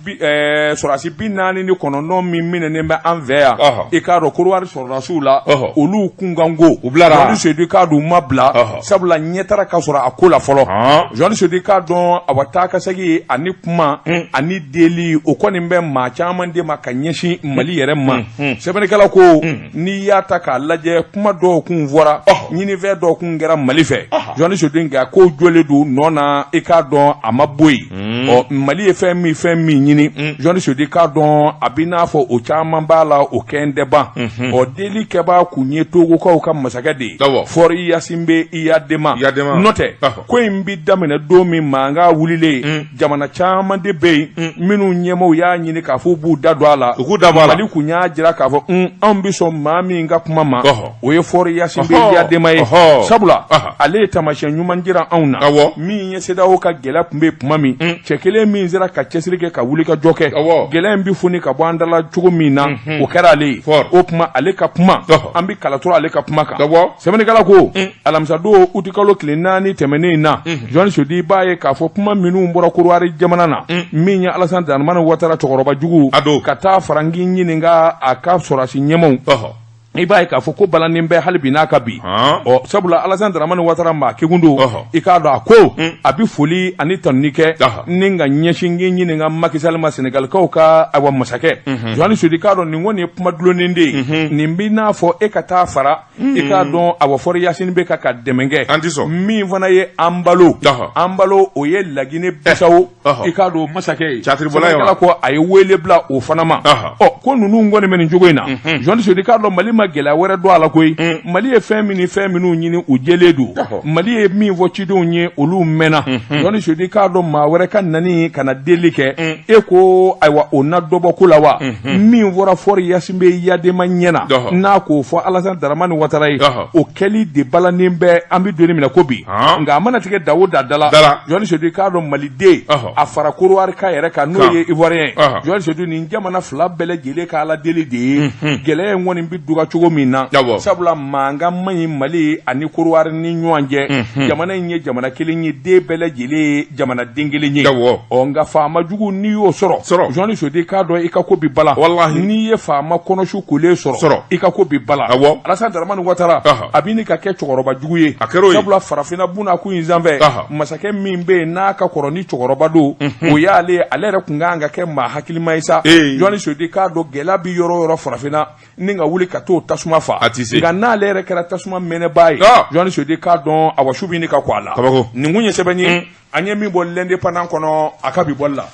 49 min minɛnen bɛ an fɛ yan i k'a dɔn Korowari sɔrɔdasiw la olu kunkanko Yohani Sodi k'a dɔn u ma bila sabula ɲɛtara ka sɔrɔ a ko la fɔlɔ Yohani Sodi k'a dɔn a wa taa ka segin ani kuma ani deli o kɔni bɛ maa caman de ma ka ɲɛsin Mali yɛrɛ ma sɛbɛnnikɛla ko n'i y'a ta k'a lajɛ kuma dɔw kun fɔra ɲinifɛn dɔw kun kɛra Mali fɛ Yohani Sodi nka ko jɔlen don nɔ na i k'a dɔn a ma bɔ yen Mali ye fɛn min ɲini Yohani Sodi k'a dɔn a b'i n'a fɔ o caman b'a la o kɛn tɛ ban deli kɛbaa kun ye Togokaw ka masakɛ de ye fɔri Yasin bɛ Iyadema n'o tɛ ko in bi daminɛ don min mankan wulilen jamana caman de bɛ yen minnu ɲɛmaaw y'a ɲini k'a fɔ b'u da don a la Mali kun y'a jira k'a fɔ anw bɛ sɔn maa min ka kuma ma o ye fɔri Yasin bɛ Iyadema ye sabula ale ye taamasiyɛn ɲuman jira anw na min ye CEDEAO ka gɛlɛya tun bɛ tuma min cɛ kelen min sera ka cɛsiri kɛ ka wuli ka jɔ kɛ gɛlɛya in bɛ foni ka bɔ an da la cogo min na o kɛra ale ye o tuma ale ka kuma an bɛ kalatura ale ka kuma kan sɛbɛnnikɛla ko alamisadon utikalo tile 4 tɛmɛnen na Yohani Sodi b'a ye k'a fɔ kuma minnu bɔra Korowari jamana na min ye Alassane Dramane Ouattara cɛkɔrɔba jugu ka taa Farangi ɲininka a ka sɔrɔdasi ɲɛmaw i b'a ye k'a fɔ ko balanin bɛ hali bi n'a ka bi sabula Alassane Dramane Ouattara ma kekundo i k'a dɔn a ko a bi foli ani tanuni kɛ ni ka ɲɛsin ɲininka Macky Sall ma Sénégalikaw ka awa masakɛ journaliste k'a dɔn nin kɔni ye kuma dulonnen de ye nin bi n'a fɔ e ka taa fara i k'a dɔn awa fɔri Yasini bɛ ka dɛmɛ kɛ min fana ye an balo o ye Laginɛ Bisawo i k'a dɔn masakɛ ye Sénégal ko a ye wele bila o fana ma ko ninnu kɔni bɛ nin cogo in na journaliste k'a dɔn Mali ma gɛlɛya wɛrɛ don a la koyi Mali ye fɛn minnu ɲini u jɛlen don Mali ye min fɔ cidenw ye olu mɛnna journaliste k'a dɔn maa wɛrɛ ka nani ka na deli kɛ e ko ayiwa o na dɔbɔ ko la wa min fɔra fɔri Yasini bɛ Yadema ɲɛna n'a k'o fɔ Alassane Dramane Ouattara ye o kɛli de balannen bɛ an bɛ donni minɛ ko bi nka a mana tigɛ Dawo da la journaliste k'a dɔn Maliden a fara Korowari ka yɛrɛ kan n'o ye Ivoirien journaliste nin jamana fila bɛɛ lajɛlen ka Ala deli de ye gɛlɛya in kɔni bɛ duga cogo min na sabula mankan man ɲi Mali ani Korowari ni ɲɔgɔn cɛ jamana in ye jamana kelen ye den bɛɛ lajɛlen ye jamana den kelen ye nka faama jugu n'i y'o sɔrɔ journaliste k'a dɔn i ka ko bi bala n'i ye faama kɔnɔsu kolen sɔrɔ i ka ko bi bala Alassane Dramane Ouattara a bɛ nin ka kɛ cɛkɔrɔba jugu ye sabula farafinna buna ko in sanfɛ masakɛ min bɛ yen n'a ka kɔrɔ ni cɛkɔrɔba don o y'ale ale yɛrɛ tun kan ka kɛ maa hakilima ye sa journaliste k'a dɔn gɛlɛya bi yɔrɔ o yɔrɔ farafinna ni ka wuli ka t'o tasuma fa nka n'ale yɛrɛ kɛra tasuma mɛnɛbaa ye journaliste k'a dɔn a wasu bɛ nin ka kɔ a la nin kun ye sɛbɛn ye an ye min bɔ l'indépendant kɔnɔ a ka bi bɔli la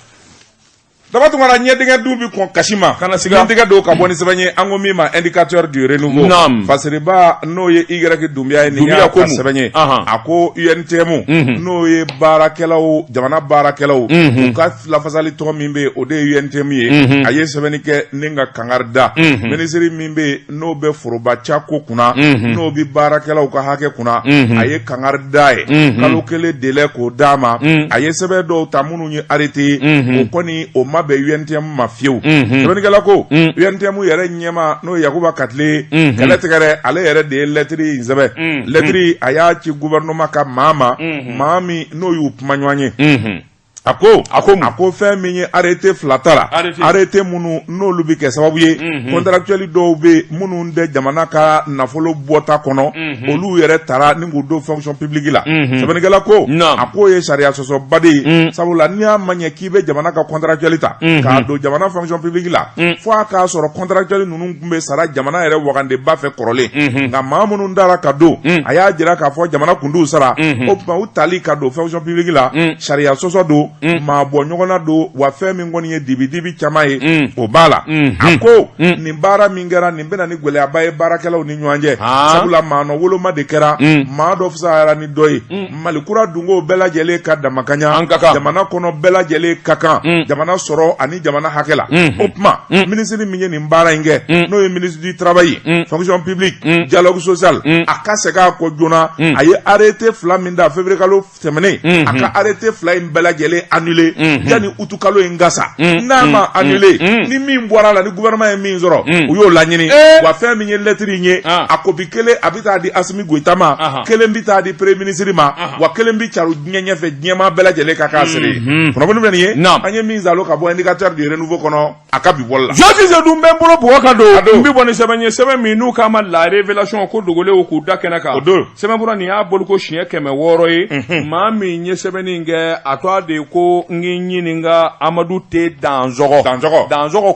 daba tun kana ɲɛdingɛ dun bi kɔn kasi ma kana sigi ɲɛdingɛ dɔw ka bɔ ni sɛbɛn ye an ko min ma indicateur du renouveau fasiriba n'o ye Y Doumbia ye nin y'a ka sɛbɛn ye a ko UNTM n'o ye baarakɛlaw jamana baarakɛlaw u ka lafasali tɔgɔ min bɛ o de ye UNTM ye a ye sɛbɛnni kɛ ni ka kangari da minisiri min bɛ n'o bɛ forobaca ko kunna n'o bɛ baarakɛlaw ka hakɛ kunna a ye kangari da ye kalo kelen délai k'o d'a ma a ye sɛbɛn dɔw ta minnu ye arrêté o kɔni o ma bɛ UNTM ma fiyewu sɛbɛnnikɛla ko UNTM yɛrɛ ɲɛma n'o ye Yakuba Katile kɛlɛ tigɛrɛ ale yɛrɛ de ye lɛtiri in sɛbɛn lɛtiri a y'a ci gouvernement ka maa min n'o y'u kuma ɲɔgɔn ye a ko fɛn min ye arrêté fila tara arrêté minnu n'olu bɛ kɛ sababu ye contractuel dɔw bɛ minnu tɛ jamana ka nafolo bɔta kɔnɔ olu yɛrɛ tara ni k'u don fonction publique la sɛbɛnnikɛla ko a ko ye sariya sɔsɔba de ye sabula n'i y'a ma ɲɛ k'i bɛ jamana ka contractuel ta k'a don jamana fonction publique la fo a k'a sɔrɔ contractuel ninnu tun bɛ sara jamana yɛrɛ wagandeba fɛ kɔrɔlen nka maa minnu dara ka don a y'a jira k'a fɔ jamana kun t'u sara o tuma u tali ka don fonction publique la sariya sɔsɔ don maa bɔ ɲɔgɔn na don wa fɛn min kɔni ye dibi caman ye o b'a la a ko nin baara min kɛra nin bɛna ni gɛlɛyaba ye baarakɛlaw ni ɲɔgɔn cɛ sabula maanɔ woloma de kɛra maa dɔ fisayara ni dɔ ye malikura dunko bɛɛ lajɛlen ka dama ka ɲa jamana kɔnɔ bɛɛ lajɛlen ka kan jamana sɔrɔ ani jamana hakɛ la o tuma minisiri min ye nin baara in kɛ n'o ye ministre du travail fonction publique dialogue social a ka segin a kɔ joona a ye arrêté fila min da février kalo tɛmɛnen a ka arrêté fila in bɛɛ lajɛlen annulé yani utu kalo in gasa n'a ma annulé ni min bɔra la ni gouvernement ye min sɔrɔ u y'o laɲini wa fɛn min ye lettre in ye a kopi kelen a bɛ taa di Assimi Goïta ma kelen bɛ taa di premier ministre ma wa kelen bɛ caru diɲɛ ɲɛfɛ diɲɛma bɛɛ lajɛlen ka k'a siri kunnafoni filɛ nin ye an ye min zalo ka bɔ indicateur du renouveau kɔnɔ a ka bi bɔli la jɔsi dun bɛ n bolo bɔgɔ ka don n bɛ bɔ ni sɛbɛn ye sɛbɛn min n'u k'a ma la révélation ko dogolen k'u da kɛnɛ kan sɛbɛn bɔra nin y'a bolo ko siɲɛ 100 ye maa min ye sɛbɛnni in kɛ a tɔ de ko n ɲininka Amadu T Danzɔgɔ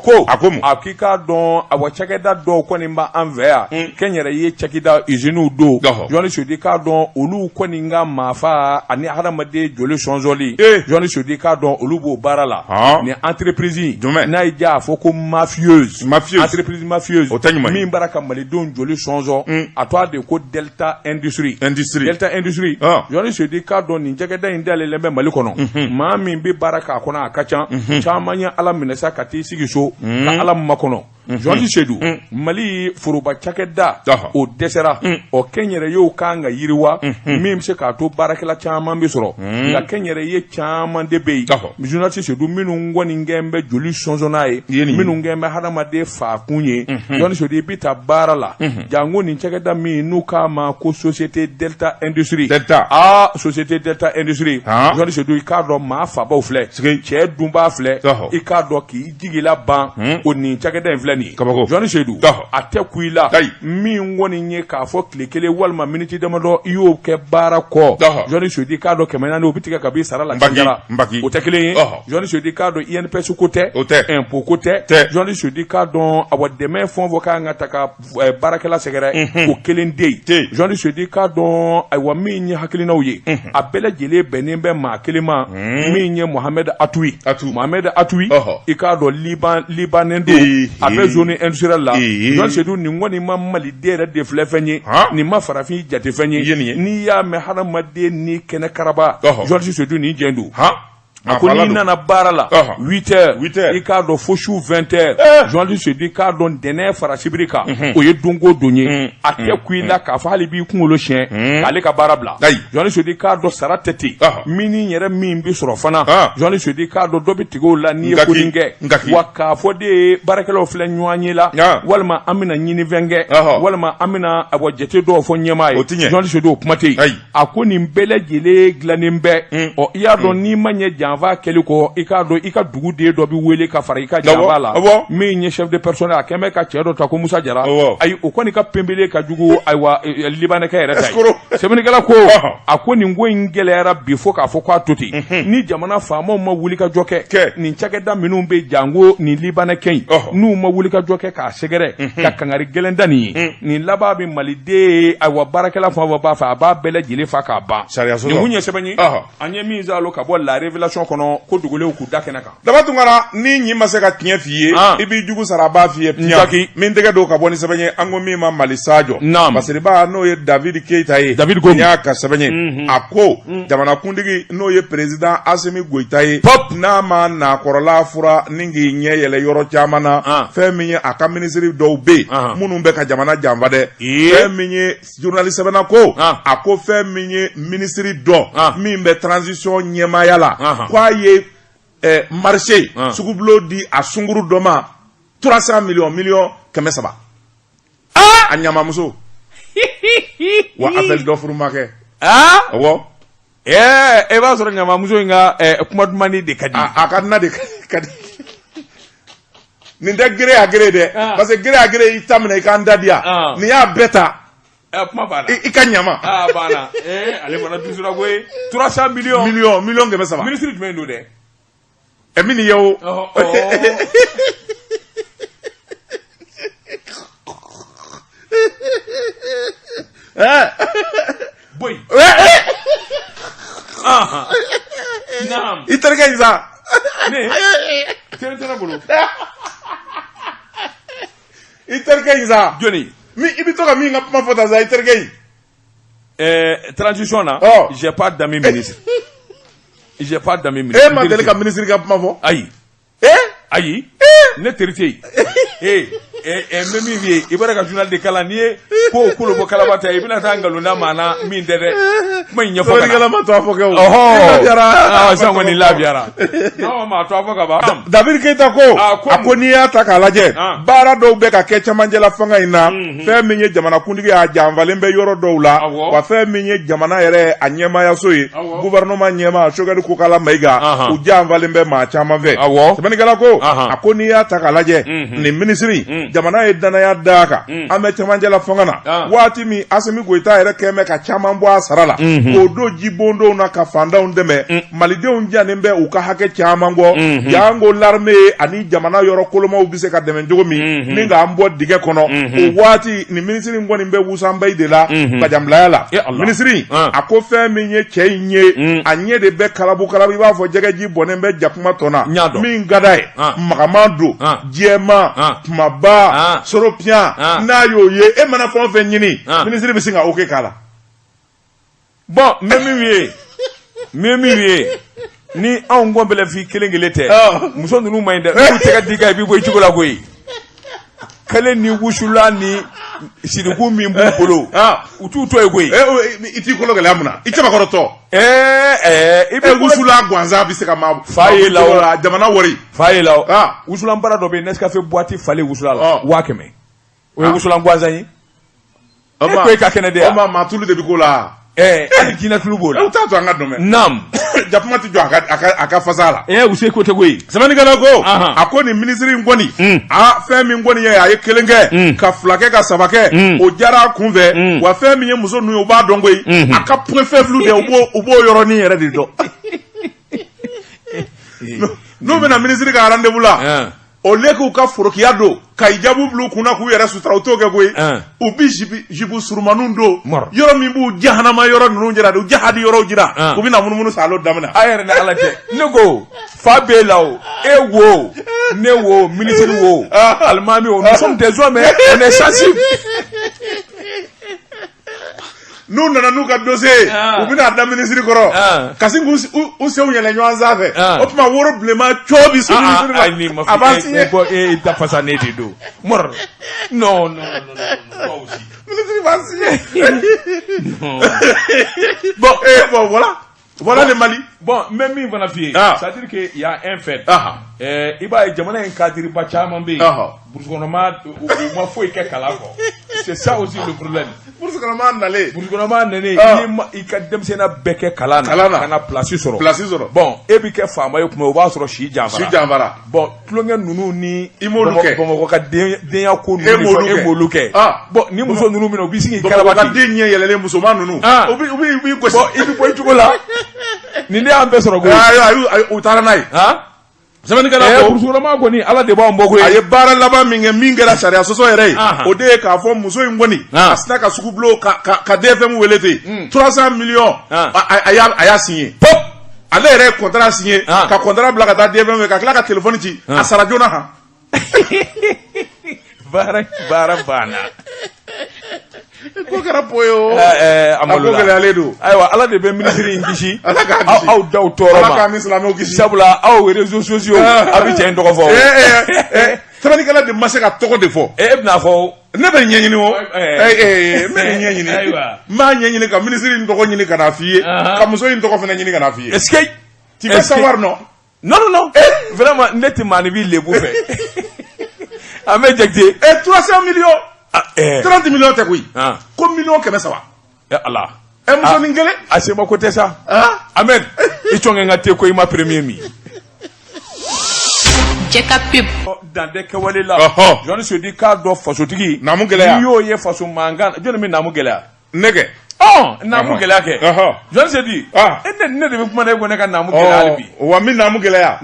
ko a k'i k'a dɔn a wa cakɛda dɔw kɔni b'an fɛ yan kɛnyɛrɛ ye cakɛda usines don journaliste k'a dɔn olu kɔni ka maafa ani hadamaden joli sɔnsɔnli journaliste k'a dɔn olu b'o baara la ni entreprise n'a ye ja a fɔ ko mafieuse entreprise mafieuse min baara ka malidenw joli sɔnsɔn a tɔ de ko Delta Industrie journaliste k'a dɔn nin cakɛda in dayɛlɛlen bɛ Mali kɔnɔ maa min bɛ baara k'a kɔnɔ a ka ca caman ye Ala minɛ sa ka t'i sigi so ka Ala makɔnɔ journaliste Mali foroba cakɛda o dɛsɛra o kɛnyɛrɛyew kan ka yiriwa min bɛ se k'a to baarakɛla caman bɛ sɔrɔ nka kɛnyɛrɛye caman de bɛ yen journaliste minnu kɔni gɛn bɛ joli sɔnsɔn n'a ye minnu gɛn bɛ hadamaden faakun ye journaliste bɛ taa baara la janko nin cakɛda min n'u k'a ma ko société Delta Industrie société Delta Industrie journaliste i k'a dɔn maa fabaw filɛ cɛ dunbaa filɛ i k'a dɔn k'i jigila ban o nin cakɛda in filɛ nin kabako Jɔni Seydou a tɛ ku i la min kɔni ye k'a fɔ tile kelen walima miniti damadɔ i y'o kɛ baara kɔ Jɔni Seydou k'a dɔn 400 o bɛ tigɛ ka b'i sara la Sanjara o tɛ kelen ye Jɔni Seydou k'a dɔn INPS ko tɛ impôt ko tɛ Jɔni Seydou k'a dɔn a dɛmɛ fɛn o fɛn kan ka ta ka baarakɛla sɛgɛrɛ o kelen de ye Jɔni Seydou k'a dɔn ayiwa min ye hakilinaw ye a bɛɛ lajɛlen bɛnnen bɛ maa kelen ma min ye Mohamed Atoui i k'a dɔn Libanais don a bɛ zone industrielle la Jɔni Seydou nin kɔni ma Maliden yɛrɛ de filɛ fɛn ye nin ma farafin jate fɛn ye n'i y'a mɛn hadamaden ni kɛnɛ karaba Jɔni Seydou nin jɛn don a ko n'i nana baara la 8 heures i k'a dɔn fo su 20 heures Jɔni Seydou k'a dɔn ntɛnɛn fara sibiri kan o ye donko don ye a tɛ ku i la k'a fɔ hali b'i kunkolo siɲɛ k'ale ka baara bila Jɔni Seydou k'a dɔn sara tɛ ten mini yɛrɛ min bi sɔrɔ fana Jɔni Seydou k'a dɔn dɔ bɛ tigɛ o la n'i ye ko nin kɛ wa k'a fɔ de ye baarakɛlaw filɛ ɲɔgɔn ye la walima an bɛna ɲinifɛn kɛ walima an bɛna jate dɔw fɔ ɲɛmaa ye Jɔni Seydou o kuma tɛ yen a ko nin bɛɛ lajɛlen dilannen bɛ i y'a dɔn n'i ma ɲɛ janfa kɛli kɔ i k'a dɔn i ka dugu den dɔ bɛ wele ka fara i ka janfa la min ye chef de personnel a kɛmɛ ka cɛ dɔ ta ko Musa Jara ayi o kɔni ka pembele ka jugu ayiwa Libanais yɛrɛ ta ye sɛbɛnnikɛla ko a ko nin ko in gɛlɛyara bi fo k'a fɔ k'a to ten ni jamana faamaw ma wuli ka jɔ kɛ nin cakɛda minnu bɛ jango nin Libanais kɛ n'u ma wuli ka jɔ kɛ k'a sɛgɛrɛ ka kangari gɛlɛn da nin ye nin laban bɛ Maliden ayiwa baarakɛla fan o fan b'a fɛ a b'a bɛɛ lajɛlen fa k'a ban nin kun ye sɛbɛn ye an ye min zalo ka bɔ la révélation kɔnɔ ko dugulenw k'u da kɛnɛ kan daba tunkara ni ɲi ma se ka tiɲɛ f'i ye i b'i jugu sara a b'a f'i ye piɲaki min tɛgɛ don ka bɔ ni sɛbɛn ye an ko min ma Mali Sadio masiriba n'o ye David Keita ye n y'a ka sɛbɛn ye a ko jamanakuntigi n'o ye président Assimi Goïta ye n'a ma nakɔrɔla fura ni k'i ɲɛ yɛlɛ yɔrɔ caman na fɛn min ye a ka minisiri dɔw bɛ yen minnu bɛ ka jamana janfa dɛ fɛn min ye journaliste sɛbɛnna ko a ko fɛn min ye minisiri dɔ min bɛ transition ɲɛmaaya la k'a ye marché sugubulon di a sunguru dɔ ma 300 millions 300 a ɲamamuso wa appel d'offre ma kɛ awɔ e b'a sɔrɔ ɲamamuso in ka kuma dumani de ka di a ka na de ka di nin tɛ gere a gere dɛ parce que gere a gere i ta minɛ i k'an da di yan nin y'a bɛɛ ta kuma banna i ka ɲama banna ale fana dusura ko ye 300 millions 300 ministre jumɛn don dɛ min ye o boy naam i terikɛ in sa ne tɛrɛ bolo i terikɛ in sa joni i bɛ to ka min ka kuma fɔ tan sa i terikɛ in transition na j'ai pas d'amis ministre j'ai pas d'amis ministre ma deli ka ministre ka kuma fɔ ayi ne terite mɛ min f'i ye i bɔra ka journal de kalan n'i ye ko kolo bɔ kalaba ta i bɛna taa nkalonda maa na min tɛ dɛ kuma in ɲɛfɔ ka na ma to a fɔ kɛ o sisan kɔni labiyara n'aw ma to a fɔ ka ban David Keita ko a ko n'i y'a ta k'a lajɛ baara dɔw bɛ ka kɛ cɛmancɛla fanga in na fɛn min ye jamanakuntigi a janfalen bɛ yɔrɔ dɔw la wa fɛn min ye jamana yɛrɛ a ɲɛmaayaso ye gouvernement ɲɛmaa Sogɛli Kokala Mayiga u janfalen bɛ maa caman fɛ sɛbɛnnikɛla ko a ko n'i y'a ta k'a lajɛ nin minisiri jamana ye danaya d'a kan an bɛ cɛmancɛla fanga na waati min Assimi Goïta yɛrɛ kɛmɛ ka caman bɔ a sara la k'o don jibondenw na ka fandanw dɛmɛ malidenw janen bɛ u ka hakɛ caman kɔ jango l'armée ani jamana yɔrɔ kolomaw bɛ se ka dɛmɛ cogo min ni k'an bɔ dingɛ kɔnɔ o waati nin minisiri kɔni bɛ wusanbayi de la bajanbilaya la minisiri a ko fɛn min ye cɛ in ye a ɲɛ de bɛ kalabu kalabu i b'a fɔ jɛgɛji bɔnnen bɛ jakuma tɔ na min ka d'a ye magaman don jɛman kumaba soropiyan n'a y'o ye e mana fɛn o fɛn ɲini minisiri bɛ sin ka o kɛ k'a la bon mɛ min ye ni anw ko bɛlɛ f'i kelen kelen tɛ muso ninnu ma ɲi dɛ n'u tɛgɛ di kan i b'i bɔ i cogo la koyi kelen ni wusula ni siriku min b'u bolo u t'u to yen koyi i t'i kolo gɛlɛya mun na i cɛbakɔrɔtɔ i bɛ wusula gansan bɛ se ka maa fa ye la jamana wari fa ye la wusulan baara dɔ bɛ yen Nescafé boîte falen wusula la 5000 o ye wusulan gansan ye e ko e ka kɛnɛ de yan maa tulu de bɛ k'o la ali jina klubo la u t'a to an ka dɔn mɛ nam jakuma tɛ jɔ a ka fasa la u se ko tɛ ko ye sɛbɛnni kɛla ko a ko nin minisiri in kɔni fɛn min kɔni ye a ye 1 kɛ ka 2 kɛ ka 3 kɛ o diyara a kun fɛ wa fɛn min ye muso ninnu ye u b'a dɔn koyi a ka point faible de u b'o yɔrɔnin yɛrɛ de dɔn n'u bɛna minisiri ka rendez-vous la au lieu k'u ka forokiya don ka hijabu bila u kunna k'u yɛrɛ sutura u t'o kɛ koyi u bi jipu surumaninw don yɔrɔ min b'u jahanama yɔrɔ ninnu jira u jahadi yɔrɔw jira u bɛna munumunu salo daminɛ a yɛrɛ ni ala tɛ ne ko fa b'e la o e wo ne wo minisiri wo alimami wo nous sommes des hommes on est sensibles n'u nana n'u ka dossier u bɛna da minisiri kɔrɔ kasi k'u senw yɛlɛ ɲɔgɔn sanfɛ o tuma woro bilenman cɔ bi se minisiri la a b'a signé e ta fasa ne de don mɔrɔ non minisiri b'a signé bon voilà le Mali bon même min fana f'i ye c'est à dire que il y a un fait i b'a ye jamana in cadreba caman bɛ yen burusi kɔnɔma u ma foyi kɛ kalan kɔ c'est ça aussi le problème burusi kɔnɔma nalen i ka denmisɛnninya bɛɛ kɛ kalan na ka na place sɔrɔ bon e bɛ kɛ faama ye tuma o b'a sɔrɔ si janfara bon tulonkɛ ninnu ni Bamakɔ ka denya ko ninnu e m'olu kɛ bon ni muso ninnu minɛ u b'i sigi kalabati ka den ɲɛ yɛlɛlen musoman ninnu u b'i gosi bon i bɛ bɔ i cogo la nin de y'an bɛɛ sɔrɔ koyi u taara n'a ye sɛbɛnnikɛla ko burusikɔnɔma kɔni ala de b'an bɔ koyi a ye baara laban min kɛ min kɛra sariya sɔsɔ yɛrɛ ye o de ye k'a fɔ muso in kɔni a sina ka sugu bulon ka DFM wele ten 300 millions a y'a signé pop ale yɛrɛ ye contrat signé ka contrat bila ka taa DFM ka tila ka téléphone ci a sara joona han baara banna ko kɛra po ye o a ko gɛlɛyalen don ayiwa ala de bɛ minisiri in kisi ala k'a kisi aw daw tɔɔrɔ ma ala k'a ni silamɛw kisi sabula aw réseaux sociaux a bɛ cɛ in tɔgɔ fɔ sɛbɛnnikɛla de ma se ka tɔgɔ de fɔ e bɛna fɔ ne bɛ ɲɛɲini o n bɛ ɲɛɲini n b'a ɲɛɲini ka minisiri in tɔgɔ ɲini ka n'a f'i ye ka muso in tɔgɔ fana ɲini ka n'a f'i ye est-ce que tu veux savoir non non vraiment ne tɛ maa ni b'i lebu fɛ an bɛ jate 300 millions 30 millions tɛ koyi ko million 300 ala muso nin kelen a sema ko tɛ sa Ahmed i cɔngɛ n ka te ko i ma premier min Jeka pip dan de kɛwale la jɔnni se di k'a dɔn fasotigi naamu gɛlɛya n'i y'o ye faso mankan jɔnni bɛ naamu gɛlɛya ne kɛ naamu gɛlɛya kɛ jɔnni se di ne de bɛ kuma ne ko ne ka naamu gɛlɛya hali bi wa min naamu gɛlɛya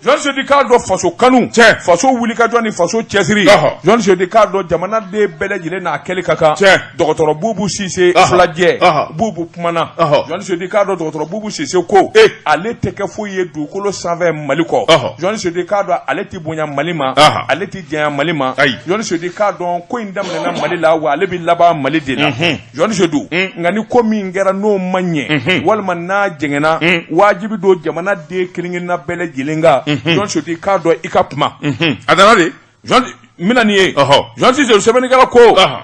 jɔnni se di k'a dɔn faso kanu faso wulikajɔ ni faso cɛsiri jɔnni se di k'a dɔn jamanaden bɛɛ lajɛlen n'a kɛli ka kan dɔgɔtɔrɔ Bubu Sise filajɛ Bubu kumana jɔnni se di k'a dɔn dɔgɔtɔrɔ Bubu Sise ko ale tɛ kɛ foyi ye dugukolo sanfɛ Mali kɔ jɔnni se di k'a dɔn ale tɛ bonya Mali ma ale tɛ janya Mali ma jɔnni se di k'a dɔn ko in daminɛna Mali la wa ale bɛ laban Mali de la jɔnni se di nka ni ko min kɛra n'o ma ɲɛ walima n'a jɛngɛna wajibi don jamanaden kelen-kelenna bɛɛ lajɛlen kan jɔn soti k'a dɔn i ka kuma a dana de mina nin ye jɔn Sise sɛbɛnnikɛla ko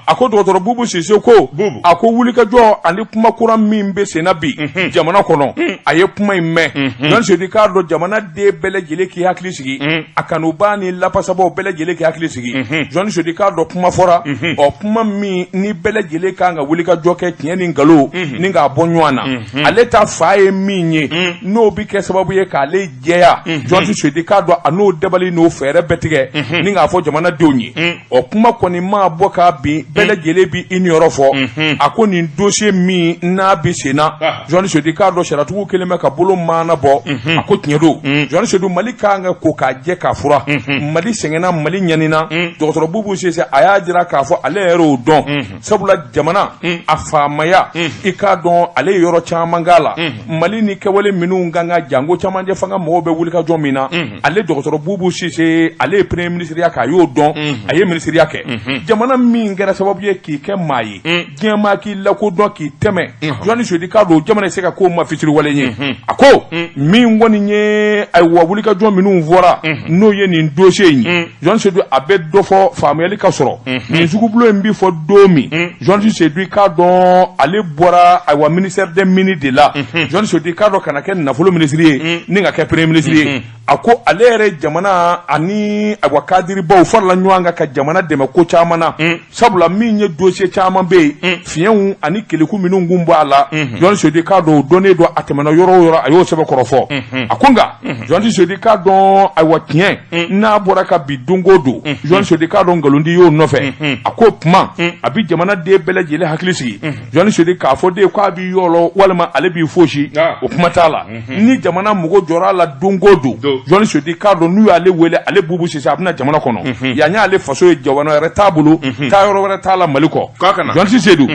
a ko dɔgɔtɔrɔ Bubu Sise ko a ko wulikajɔ ani kuma kura min bɛ senna bi jamana kɔnɔ a ye kuma in mɛn jɔn soti k'a dɔn jamanaden bɛɛ lajɛlen k'i hakili sigi a kanuba ni lapasabaw bɛɛ lajɛlen k'i hakili sigi jɔn soti k'a dɔn kuma fɔra kuma min ni bɛɛ lajɛlen kan ka wulikajɔ kɛ tiɲɛ ni nkalon ni k'a bɔ ɲɔgɔn na ale ta fa ye min ye n'o bɛ kɛ sababu ye k'ale jɛya jɔn soti k'a dɔn a n'o dabali n'o fɛɛrɛ bɛɛ tigɛ ni k'a fɔ jamana o kuma kɔni ma bɔ ka bin bɛɛ lajɛlen bi i niyɔrɔ fɔ a ko nin dossier min n'a bi senna jɔnni sedi k'a dɔn sariyatigiw kelen bɛ ka bolo maana bɔ a ko tiɲɛ don jɔnni sedi Mali kan ka ko k'a jɛ k'a fura Mali sɛgɛnna Mali ɲanina dɔgɔtɔrɔ Bubu Sise a y'a jira k'a fɔ ale yɛrɛ y'o dɔn sabula jamana a faamaya i k'a dɔn ale ye yɔrɔ caman k'a la Mali ni kɛwale minnu kan ka jango camancɛ fanga mɔgɔw bɛ wulikajɔ min na ale dɔgɔtɔrɔ Bubu Sise ale ye premier ministre ya k'a y'o dɔn a ye minisiriya kɛ jamana min kɛra sababu ye k'i kɛ maa ye diɲɛ maa k'i lakodɔn k'i tɛmɛ jɔnni sedi k'a don jamana ye se ka k'o ma fitiri wale ye a ko min kɔni ye ayiwa wulikajɔ minnu fɔra n'o ye nin dossier in jɔnni sedi a bɛ dɔ fɔ faamuyali ka sɔrɔ nin sugubulo in bi fɔ don min jɔnni sedi k'a dɔn ale bɔra ayiwa ministère des mines de la jɔnni sedi k'a dɔn kana kɛ nafolo minisiri ye ni ka kɛ premier ministre ye a ko ale yɛrɛ jamana ani ayiwa kadiribaw farala ɲɔgɔn ka jamana dɛmɛ ko caman na sabula min ye dossier caman bɛ yen fiɲɛw ani keleku minnu kun bɔ a la Johnny Sodi k'a dɔn o dɔnnen don a tɛmɛna yɔrɔ o yɔrɔ a y'o sɛbɛn kɔrɔ fɔ a ko nka Johnny Sodi k'a dɔn ayiwa tiɲɛ n'a bɔra ka bi don o don Johnny Sodi k'a dɔn nkalonti y'o nɔfɛ a ko kuma a bi jamana den bɛɛ lajɛlen hakili sigi Johnny Sodi k'a fɔ de k'a bi yɔrɔ walima ale b'i fosi o kuma t'a la ni jamana mɔgɔ jɔra la don o don Johnny Sodi k'a dɔn n'u y'ale wele ale bubu sisan a bɛna jamana kɔnɔ yan y'ale faso ye jamana wɛrɛ t'a bolo taa yɔrɔ wɛrɛ t'a la Mali kɔ Johnny Sodi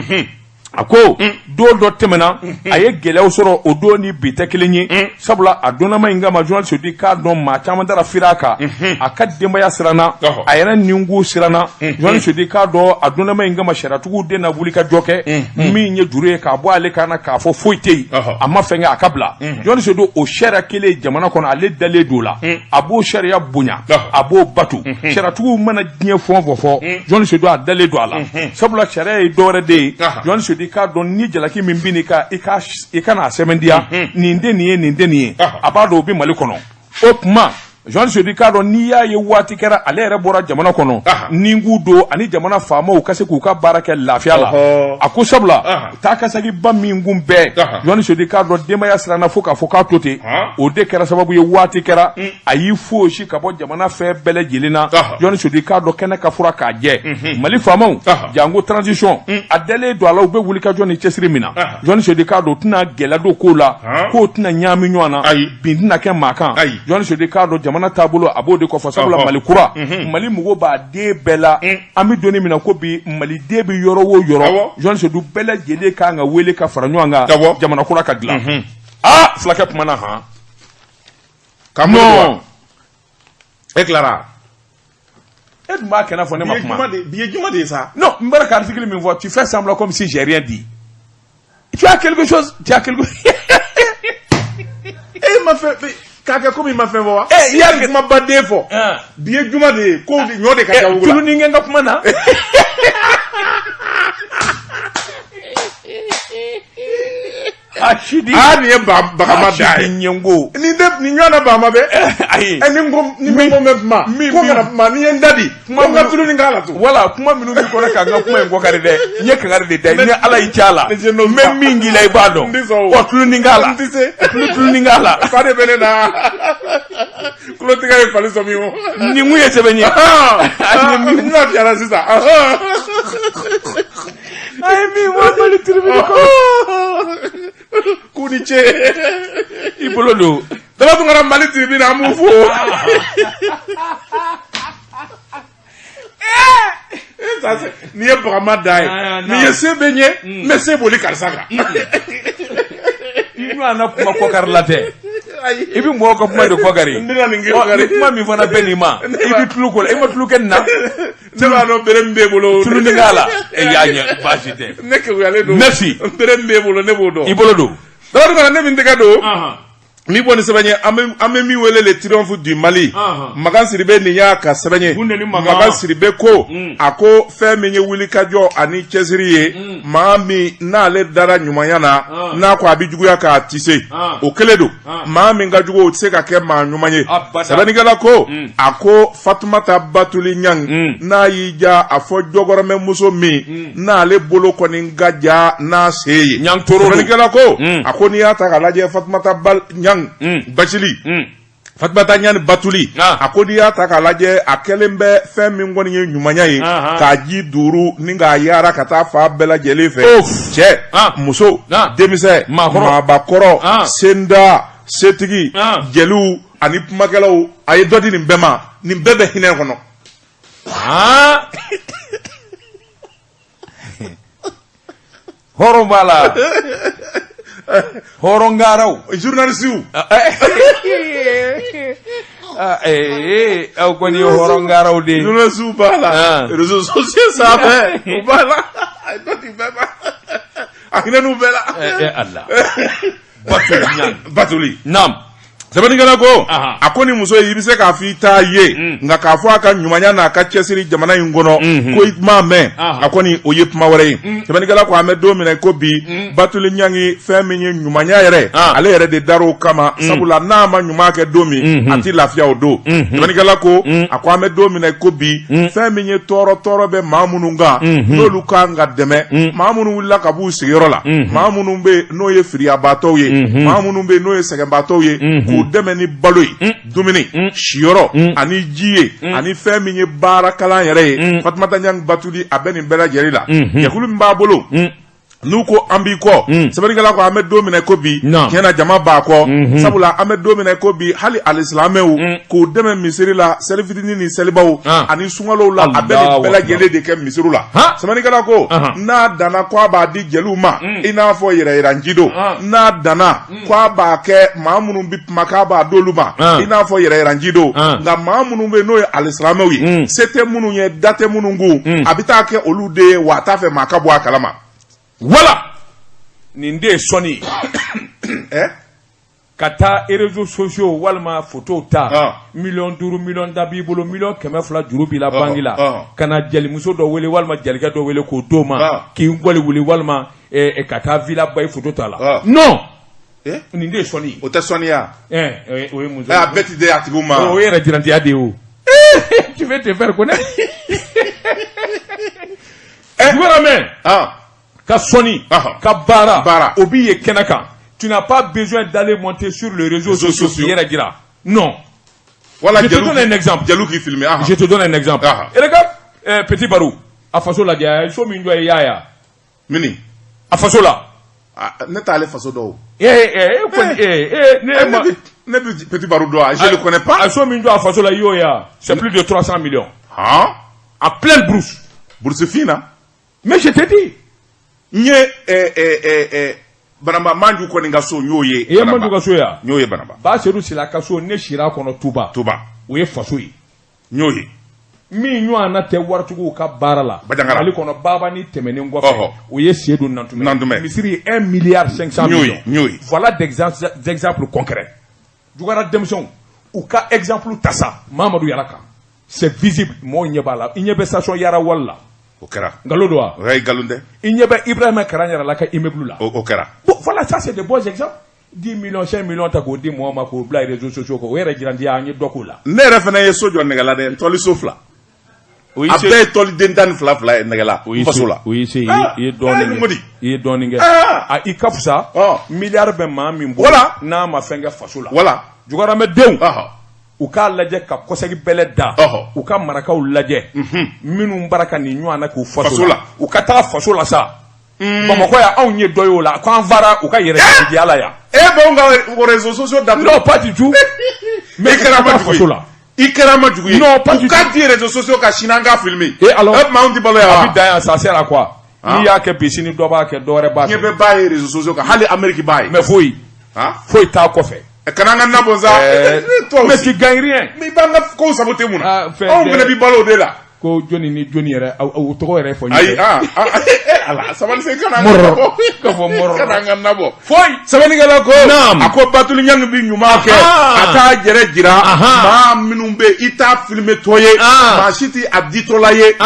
a ko don dɔ tɛmɛna a ye gɛlɛyaw sɔrɔ o don ni bi tɛ kelen ye sabula a donnama in kama Johnny Sodi k'a dɔn maa caman taara fira a kan a ka denbaya siranna a yɛrɛ ninkun siranna Johnny Sodi k'a dɔn a donnama in kama sariyatigiw den na wuli ka jɔ kɛ min ye juru ye k'a bɔ ale kan na k'a fɔ foyi tɛ yen a ma fɛn kɛ a ka bila Johnny Sodi o sariya kelen jamana kɔnɔ ale dalen don la a b'o sariya bonya a b'o batu sariyatigiw mana diɲɛ fɛn o fɛn fɔ Johnny Sodi a dalen don a la sabula sariya ye dɔwɛrɛ de ye Johnny Sodi k'a dɔn ni jalaki min bɛ i kana a sɛbɛntiya nin tɛ nin ye nin tɛ nin ye a b'a dɔn o bɛ Mali kɔnɔ o kuma Johnny Sodi k'a dɔn n'i y'a ye waati kɛra ale yɛrɛ bɔra jamana kɔnɔ ni k'u don ani jamana faamaw ka se k'u ka baara kɛ lafiya la a ko sabula taa kasagiba min kun bɛɛ Johnny Sodi k'a dɔn denbaya siranna fo k'a fɔ k'a to ten o de kɛra sababu ye waati kɛra a y'i fosi ka bɔ jamana fɛn bɛɛ lajɛlen na Johnny Sodi k'a dɔn kɛnɛ ka fura k'a jɛ Mali faamaw jango transition a dalen don a la u bɛ wuli ka jɔ ni cɛsiri min na Johnny Sodi k'a dɔn tɛna gɛlɛya don kow la k'o tɛna ɲaami ɲɔgɔn na bin tɛna kɛ maa kan Johnny Sodi k'a dɔn jamana taabolo a b'o de kɔfɛ sabula Mali kura Mali mɔgɔw b'a den bɛɛ la an bɛ donni min na ko bi Mali den bɛ yɔrɔ o yɔrɔ Johnny Sodi bɛɛ lajɛlen kan ka wele ka fara ɲɔgɔn kan jamana kura ka dilan fulakɛ kuma na non e tilara e dun b'a kɛnɛ fɔ ne ma kuma bi ye juma de ye sa non n bɔra ka article min fɔ tu fais semblant comme si j'ai rien dit tu as quelque chose ma fait k'a kɛ komi i ma fɛn fɔ wa i y'a kɛ kuma baden fɔ bi ye juma de ye ko ɲɔ de ka ca wula tulu ni n ka kuma na Ashidi nin ye bagama da ye nin ɲɛngo nin ɲɔgɔnna bagama bɛ ayi ni ko mɛ kuma ko kana kuma ni ye n da di ko n ka tulu ni k'a la to wala kuma minnu b'i kɔnɔ k'an ka kuma in kɔkari dɛ n ye kankari de da ni Ala y'i cɛ a la n bɛ min k'i la i b'a dɔn tulu ni k'a la tulu ni k'a la fa de bɛ ne na tulotigɛ ye fali sɔmi o nin mun ye sɛbɛn ye n y'a fiyara sisan a ye min fɔ Mali tribunal kɔnɔ k'u ni ce i bolo don dama tun kɛra Mali tribunal an b'u fo nin ye bagama da ye nin ye se bɛ n ye n bɛ se boli karisa kan i ɲɔgɔnna kuma kɔkari la tɛ i bɛ mɔgɔw ka kuma de kɔkari ni kuma min fana bɛ nin ma i bɛ tulu kɔ la i ma tulu kɛ nin na ne b'a dɔn bere min b'e bolo tulu ni k'a la e y'a ɲɛ baasi tɛ ne kekuyalen don merci bere min b'e bolo ne b'o dɔn i bolo don dɔgɔnin kana ne min tɛgɛ don min bɔ ni sɛbɛn ye an bɛ min wele le triomphe du Mali Makan Sidibe nin y'a ka sɛbɛn ye Makan Sidibe ko a ko fɛn min ye wulikajɔ ani cɛsiri ye maa min n'ale dara ɲumanya na n'a ko a bɛ juguya k'a tise o kelen don maa min ka jugu o tɛ se ka kɛ maa ɲuman ye sɛbɛnnikɛla ko a ko Fatumata Batuli Ɲang n'a y'i ja a fɔ jɔkɔrɔmɛ muso min n'ale bolo kɔni ka ja n'a se ye sɛbɛnnikɛla ko a ko n'i y'a ta k'a lajɛ Fatumata Ɲang Bacili Fatumata Ɲang Batuli a ko n'i y'a ta k'a lajɛ a kɛlen bɛ fɛn min kɔni ye ɲumanya ye k'a ji duuru ni k'a yaara ka taa fa bɛɛ lajɛlen fɛ cɛ muso denmisɛn maabakɔrɔ senda setigi jeliw ani kumakɛlaw a ye dɔ di nin bɛɛ ma nin bɛɛ bɛ hinɛ kɔnɔ hɔrɔn b'a la hɔrɔngaraw journaliste aw kɔni ye hɔrɔngaraw de journaliste b'a la réseaux sociaux sanfɛ u b'a la a dɔ di bɛɛ ma a hinɛ n'u bɛɛ la Allah Batuli Ɲang Batuli naam sɛbɛnnikɛla ko a ko ni muso i bɛ se k'a fɔ i t'a ye nka k'a fɔ a ka ɲumanya n'a ka cɛsiri jamana in kɔnɔ ko i m'a mɛn a kɔni o ye kuma wɛrɛ ye sɛbɛnnikɛla ko an bɛ don min ko bi Batuli Ɲangi fɛn min ye ɲumanya yɛrɛ ale yɛrɛ de dar'o kama sabula n'a ma ɲuman kɛ don min a tɛ lafiya o don sɛbɛnnikɛla ko a ko an bɛ don min ko bi fɛn min ye tɔɔrɔ bɛ maa minnu kan n'olu kan ka dɛmɛ maa minnu wulila ka b'u sigiyɔrɔ la maa minnu bɛ n'o ye firiyabaatɔw ye maa minnu bɛ n'o ye sɛgɛnbaatɔw ye k'u dɛmɛ ni balo ye dumuni siyɔrɔ ani ji ye ani fɛn min ye baara kalan yɛrɛ ye Fatumata Ɲangi Batuli a bɛ nin bɛɛ lajɛlen la jɛkulu min b'a bolo n'u ko an b'i kɔ sɛbɛnnikɛla ko an bɛ don min ko bi tiɲɛna jama b'a kɔ sabula an bɛ don min ko bi hali alisilamɛw k'u dɛmɛ misiri la seli fitinin ni selibaw ani sunkalow la a bɛ nin bɛɛ lajɛlen de kɛ misiriw la sɛbɛnnikɛla ko n'a danna ko a b'a di jeliw ma i n'a fɔ yɛrɛyiraji don n'a danna ko a b'a kɛ maa minnu bɛ kuma k'a b'a d'olu ma i n'a fɔ yɛrɛyiraji don nka maa minnu bɛ n'o ye alisilamɛw ye se tɛ minnu ye da tɛ minnu kun a bɛ taa kɛ olu de ye wa a t'a fɛ maa ka bɔ a kalama. Voilà nin de ye sɔnni ka taa réseaux sociaux walima photo ta miliyɔn 5 miliyɔn da b'i bolo miliyɔn 200 juru b'i la banque la ka na jelimuso dɔ wele walima jelikɛ dɔ wele k'o d'o ma k'i ngɔli wuli walima ka taa villa ba ye photo ta la non nin de ye sɔnni o tɛ sɔnniya o ye mun ye a bɛɛ ti di a tigiw ma o ye yɛrɛ jirantiya de ye o tu veux te faire connaître gouvernement ka sɔnni ka baara o b'i ye kɛnɛ kan tu n'as pas besoin d'aller monter sur les réseaux sociaux k'i yɛrɛ jira non voilà je te donne un exemple jeliw k'i filmer je te donne un exemple et regarde Petit Barou a faso lajɛ a ye so min jɔ ye yaya mini a faso la ne t'ale faso dɔw ne bɛ Petit Barou dɔn je le connais pas a so min jɔ a faso la i y'o ye c'est plus de 300 millions en pleine brousse brousse fine mais je te dis n ye Banamba Manju kɔni ka so n y'o ye. I ye Manju ka so ye wa? N y'o ye Banamba. Basedu Sila ka so ne sira kɔnɔ Tuba. O ye faso ye. N y'o ye. Min ɲɔgɔnna tɛ waritigiw ka baara la. Bajangara. Mali kɔnɔ Baba ni tɛmɛnen kɔfɛ. O ye Seydou Nantumɛ. Misiri 1 milliard 500 millions. N y'o ye. Voilà d'exemples concrets. Jugara denmisɛnw u ka exemple ta sa Mamadou Yara kan. C'est visible mɔgɔw ɲɛ b'a la. I ɲɛ bɛ station Yara Wali la. O kɛra. Ngalon don wa? O y'a ngalon dɛ. I ɲɛ bɛ Ibrahima Karan yɛrɛ la ka immeuble la. O kɛra. Bon voilà ça c'est de bons exemples. 10 millions 5 millions ta k'o di mɔgɔ ma k'o bila réseaux sociaux kan o yɛrɛ jirandiya an ye dɔ k'o la. Ne yɛrɛ fana ye so jɔ nɛgɛ la dɛ tɔli so 2. A bɛɛ ye tɔliden 12 ye nɛgɛ la faso la. O y'i se i ye dɔɔnin kɛ. I ye dɔɔnin kɛ. I ka fisa miliyari bɛ maa min bolo n'a ma fɛn kɛ faso la. Voilà. Jugaramɛdenw u k'a lajɛ ka kɔsɛgi bɛlɛ da u ka marakaw lajɛ minnu bara ka nin ɲɔgɔn na k'u faso la u ka taa faso la sa Bamakɔ yan anw ye dɔ ye o la k'an fara u ka yɛrɛ jigiya la yan. B'anw ka réseaux sociaux datugu. Non pas du tout. Mais i kɛra ma jugu ye. I kɛra ma jugu ye. Non pas du tout. U ka di réseaux sociaux ka sini an k'a filmer. Et alors anw tɛ balo yan wa. A bɛ dan yan ça sert à quoi? N'i y'a kɛ bi sini dɔ b'a kɛ dɔ wɛrɛ b'a kɛ. Diɲɛ bɛɛ b'a ye réseaux sociaux kan hali Amérique b'a ye. Mais foyi t'a kɔfɛ. Kana an ka nabɔ sa. Mais tu gagnes rien. Mais i b'an ka kow saboter mun na. Anw fana bɛ balo o de la. Ko jɔnni ni jɔnni yɛrɛ o tɔgɔ yɛrɛ fɔ. Ayi ala sabali se kana an ka nabɔ. Ka fɔ mɔrɔ. Kana an ka nabɔ. Foyi. Sabalikɛla ko. A ko Batuli Ɲangi bi ɲuman kɛ. A t'a yɛrɛ jira. Maa minnu bɛ i t'a filmer tɔ ye. Maa si tɛ a ditɔla ye.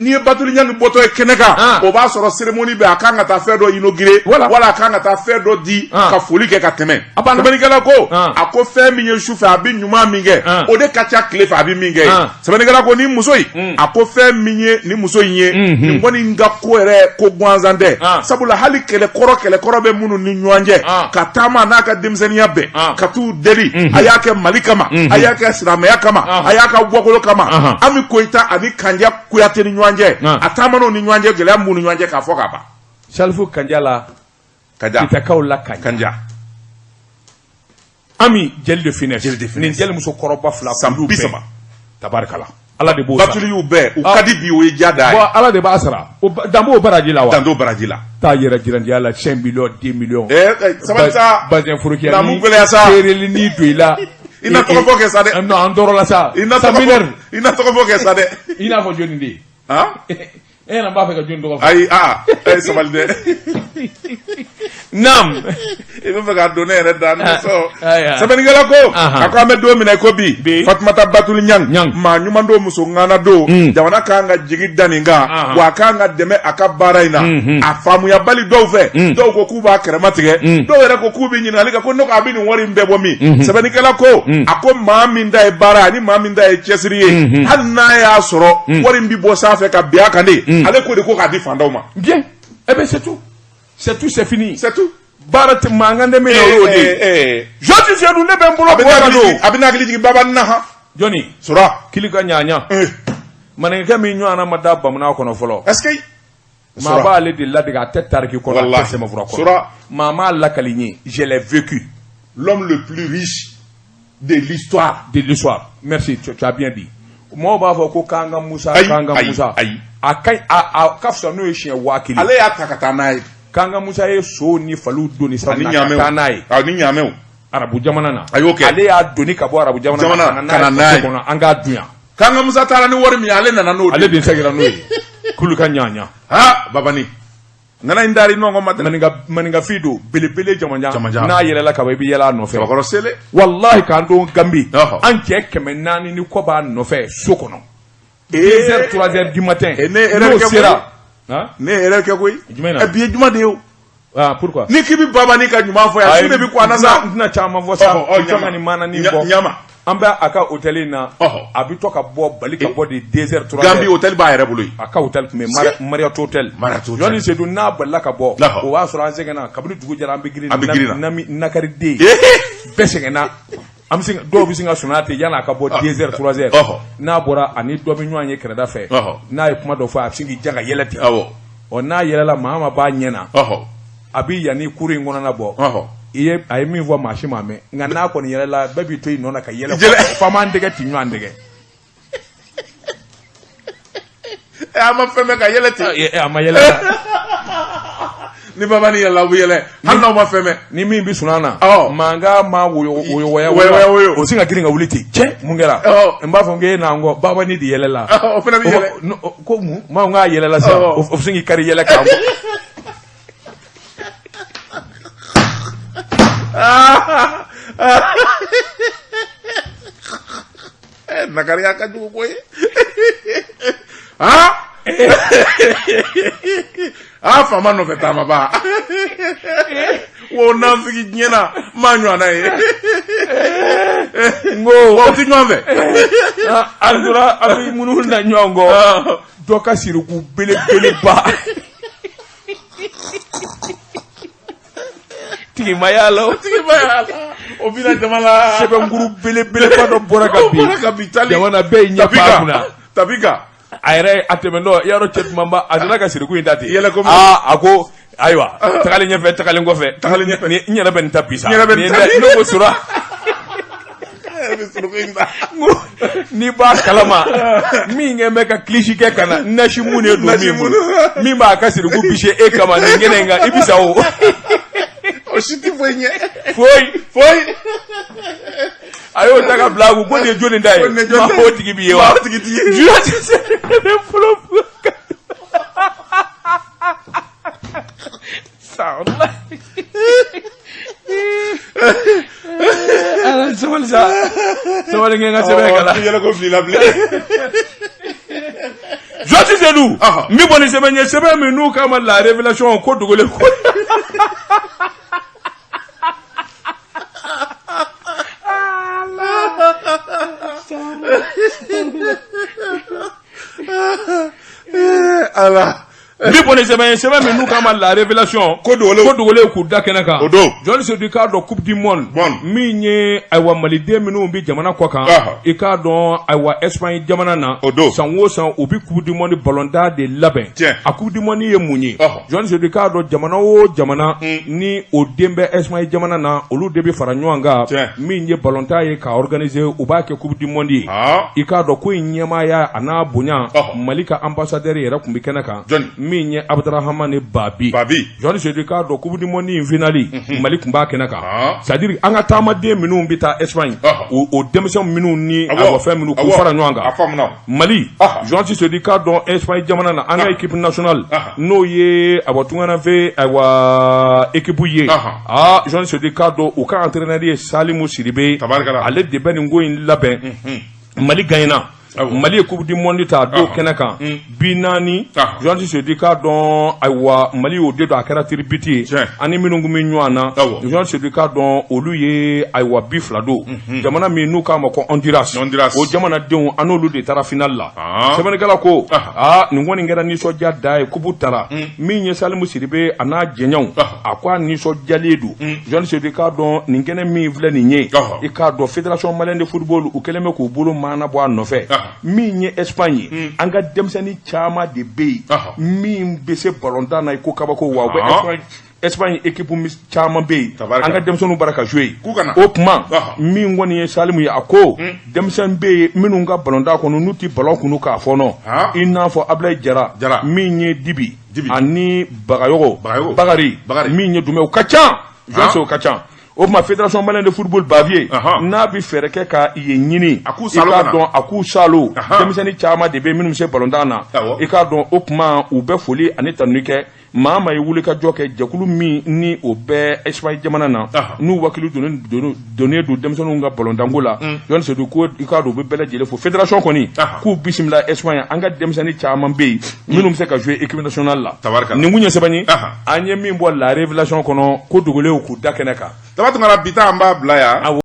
N'i ye Batuli Ɲangi bɔtɔ ye kɛnɛ kan. O b'a sɔrɔ cérémonie bɛ a kan ka taa fɛn dɔ inaugurer. Wala a kan ka taa fɛn dɔ di. Ka foli kɛ ka tɛmɛ. Sabalikɛla ko. A ko fɛn min ye sufɛ a bɛ ɲuman min kɛ. O de ka ca tile fɛ a bɛ min kɛ. Sabalikɛla ko ni muso in. A ko fɛn min ye ni muso in ye. Nin kɔni n ka ko yɛrɛ ko gansan tɛ. Sabula hali kɛlɛkɔrɔ bɛ minnu ni ɲɔgɔn cɛ. Ka taama n'a ka denmisɛnniya bɛɛ. Ka t'u deli. A y'a kɛ Mali kama. A y'a kɛ silamɛya kama. A y'a ka bɔkolo kama. Ami Koyita ani Kanja Kuyate ni ɲɔgɔn cɛ. A taama n'o ni ɲɔgɔn cɛ gɛlɛya mun ni ɲɔgɔn cɛ k'a fɔ ka ban. Salifu Kanja la. Kitakaw la Kanja. Ami jeli de finesse. Nin jeli muso kɔrɔba 2 san 30. Tabarikala. Ala de b'o sara. Batuli y'u bɛɛ u ka di bi o ye diya da ye. Bon Ala de b'a sara. Danbo o baraji la wa? Danbo baraji la. Taa yɛrɛ jirandiya la 5 millions 10 millions. Sabali sa. Bazin Forokiya na mun gɛlɛya sa. Seereli ni don i la. I na tɔgɔ fɔ kɛ sa dɛ. Non an tɔɔrɔ la sa. I na tɔgɔ fɔ kɛ sa dɛ. I n'a fɔ jɔnni de. E yɛrɛ b'a fɛ ka jɔnni tɔgɔ fɔ. Ayi sabali dɛ. Nam. Il veut faire donner un redane. Ça veut dire quoi? Ako ame do mina ko bi. Fatmata Batul Nyang. Ma nyumando muso ngana do. Jawana kanga jigi daninga. Wa kanga deme akabara ina. Afamu ya bali do fe. Do ko kuba krematige. Do ere ko kubi nyina lika ko no ka bi ni wori mbebo mi. Ça veut dire ko ako ma minda e bara ni ma minda e chesriye. Hanna ya soro wori mbibo sa fe ka bia kande. Ale ko de ko ka di fanda ma. Bien. Eh ben c'est tout. C'est tout, c'est fini. C'est tout. Barat mangande me odi. Joti jedu ne ben bolo ko abinagli jigi baba naha. Johnny. Sura. Kilika nyanya. Manenge mi nyu ana madaba muna kono folo. Est-ce que ma ba ale de la diga tête tarki kono tesse ma fura kono. Sura. Mama la kaligny, je l'ai vécu. L'homme le plus riche de l'histoire. De l'histoire. Merci, tu as bien dit. Mo ba fo ko kanga Musa akai a kafso no ehia wakili. Ale ya takata nai. Kanga Musa ye so ni falu doni sa na tanai. Ni nyame Arabu jamana na. Okay. Ale ya doni ka bo Arabu jamana na kono anga dunya. Kanga Musa tara ni wori mi ale na no. Ale din sagira no. Kulu kanyanya. Ha babani. Nana indari no ngoma maninga fido bele jamanja na yele la ka bi yela no fe. Bakoro sele. Wallahi kan do gambi. Anke kemenani ni ko ba no fe sokono. 2h 3h du matin. Ne sera. Ne erreur ke koy. Jumena. Bien juma de yo. Ah pourquoi? Ni kibi baba ni ka juma fo ya sune bi ko anasa. Na chama vo sa. Nyama ni mana ni bo. Nyama. Amba aka hotel na. Abi to ka bo bali ka bo de 2h 3h. Gambi hotel ba yere bulu. Aka hotel me Marriott hotel. Yoni se do na balla ka bo. O wa so ranze gana kabulu dugu jara ambigiri na nakari de. Besenge na. Am singa do bi singa sunate yana ka bo 2h 3h. Na bora ani do bi nwanyi kreda fe. Na e kuma do fa singi janga yelati. O na yelela mama ba nyena. Abi yani kuri ngona na bo. Iye ay mi vo machine me nga na ko ni yelela baby to ino na ka yela fa man dege ti nwan dege. Ama feme ka yelati. Ama yelata. Ni baba ni yela wuyele hanna ma feme ni min bi sunana manga ma woyo o singa giringa wuliti che mungera mba fonge na ngo baba ni di yelela o fena bi yele ko mu ma nga yelela sa o singi kari yele ka nakari akaju ko fama no fetama ba wo na fiki nyena manyo na ye ngo wo ti nyombe andura abi munul na nyongo doka siruku bele ba tigi mayalo o bina jamala sebe nguru bele ba do boraka bi jamana be nya pamuna tabika ayre atemendo yaro chet mamba adana ka siriku indati ako aywa takale nyefe takale ngofe ni nyana ben tapisa ni no go sura ni ba kalama mi ngeme ka klishi ke kana nashi mune do mi ba ka siriku bishe e kama ngene nga ibisa o shiti fwenye foi ayo taka blagu ko ne joni ndai ma hoti gi biye wa jurati se flop sound ala so ngenga sebe kala yela ko fli la ble joti zelu mi boni sebe mi nu kama la révélation ko dugole ko ala ni boni sebe mi nu kama la révélation ko dugole ku dakena ka joli se du cadre coupe du monde mi nye aywa Mali de minu bi jamana ko kan e ka don aywa Espagne jamana na sanwo san obi coupe du monde ballon d'or de labin a coupe du monde ye munyi joli se du cadre jamana o jamana ni o dembe Espagne jamana na olu de bi fara nyanga mi nye ballon d'or ye ka organiser o ba ke coupe du monde e ka do ko nyema ya ana bunya Mali ka ambassadeur yera kumbi kenaka min ye Abdrahamane Babi Jean Sedi ka do Coupe du Monde in finali Mali kun ba kɛnɛ kan c'est-à-dire an ka taamaden minnu bɛ taa Espagne o denmisɛn minnu ni awɔ fɛn minnu k'u fara ɲɔgɔn kan Mali Jean Sedi ka dɔn Espagne jamana na an ka équipe nationale n'o ye awɔ tungana fɛ awɔ équipe ye Jean Sedi ka dɔn u ka entraîneur ye Salimu Sidibe ale de bɛ nin ko in labɛn Mali gagnera Mali ye Coupe du Monde ta do kɛnɛ kan binani Jean Sedi ka dɔn aywa Mali y'o de do a kɛra tiribiti ani minnu kun bɛ ɲɔgɔn na Jean Sedi ka dɔn olu ye aywa bi fila do jamana min n'u k'a ma ko Honduras o jamanadenw an n'olu de taara finale la sɛbɛnnikɛla ko nin kɔni kɛra nisɔndiya da ye coupe tara min ye Salimu Sidibe a n'a jɛɲɔgɔnw a ko a nisɔndiyalen do Jean Sedi ka dɔn nin kɛnɛ min filɛ nin ye i k'a dɔn Fédération Malienne de Football u kɛlen bɛ k'u bolo maana bɔ a nɔfɛ min ye Espagne an ka denmisɛnnin caman de bɛ yen min bɛ se ballon d'or na i ko kabako wa Espagne équipe caman bɛ yen an ka denmisɛnninw bara ka jouer o kuma min kɔni ye Salimu ye a ko denmisɛn bɛ yen minnu ka ballon d'or kɔnɔ n'u ti ballon kunu k'a fɔ nɔ i n'a fɔ Ablaye Jara min ye Dibi ani Bagayogo Bagari min ye Dumɛ o ka ca o ka ca o kuma Fédération Malienne de Football Bavier n'a bi fɛrɛ kɛ ka ye ɲini i k'a dɔn a k'u salo denmisɛnnin caman de bɛ minnu se ballon d'or na i k'a dɔn o kuma u bɛ foli ani tanuni kɛ maa ma ye wuli ka jɔ kɛ jɛkulu min ni o bɛ Espagne jamana na n'u wakili donnen do denmisɛnninw ka ballon d'or la Jean Sedi ko i k'a dɔn u bɛ bɛɛ lajɛlen fo fédération kɔni k'u bisimila Espagne an ka denmisɛnnin caman bɛ yen minnu bɛ se ka jouer équipe nationale la nin kun ye sɛbɛnni an ye min bɔ la révélation kɔnɔ ko dogolenw k'u da kɛnɛ kan Tabatungara bita an b'a bila yan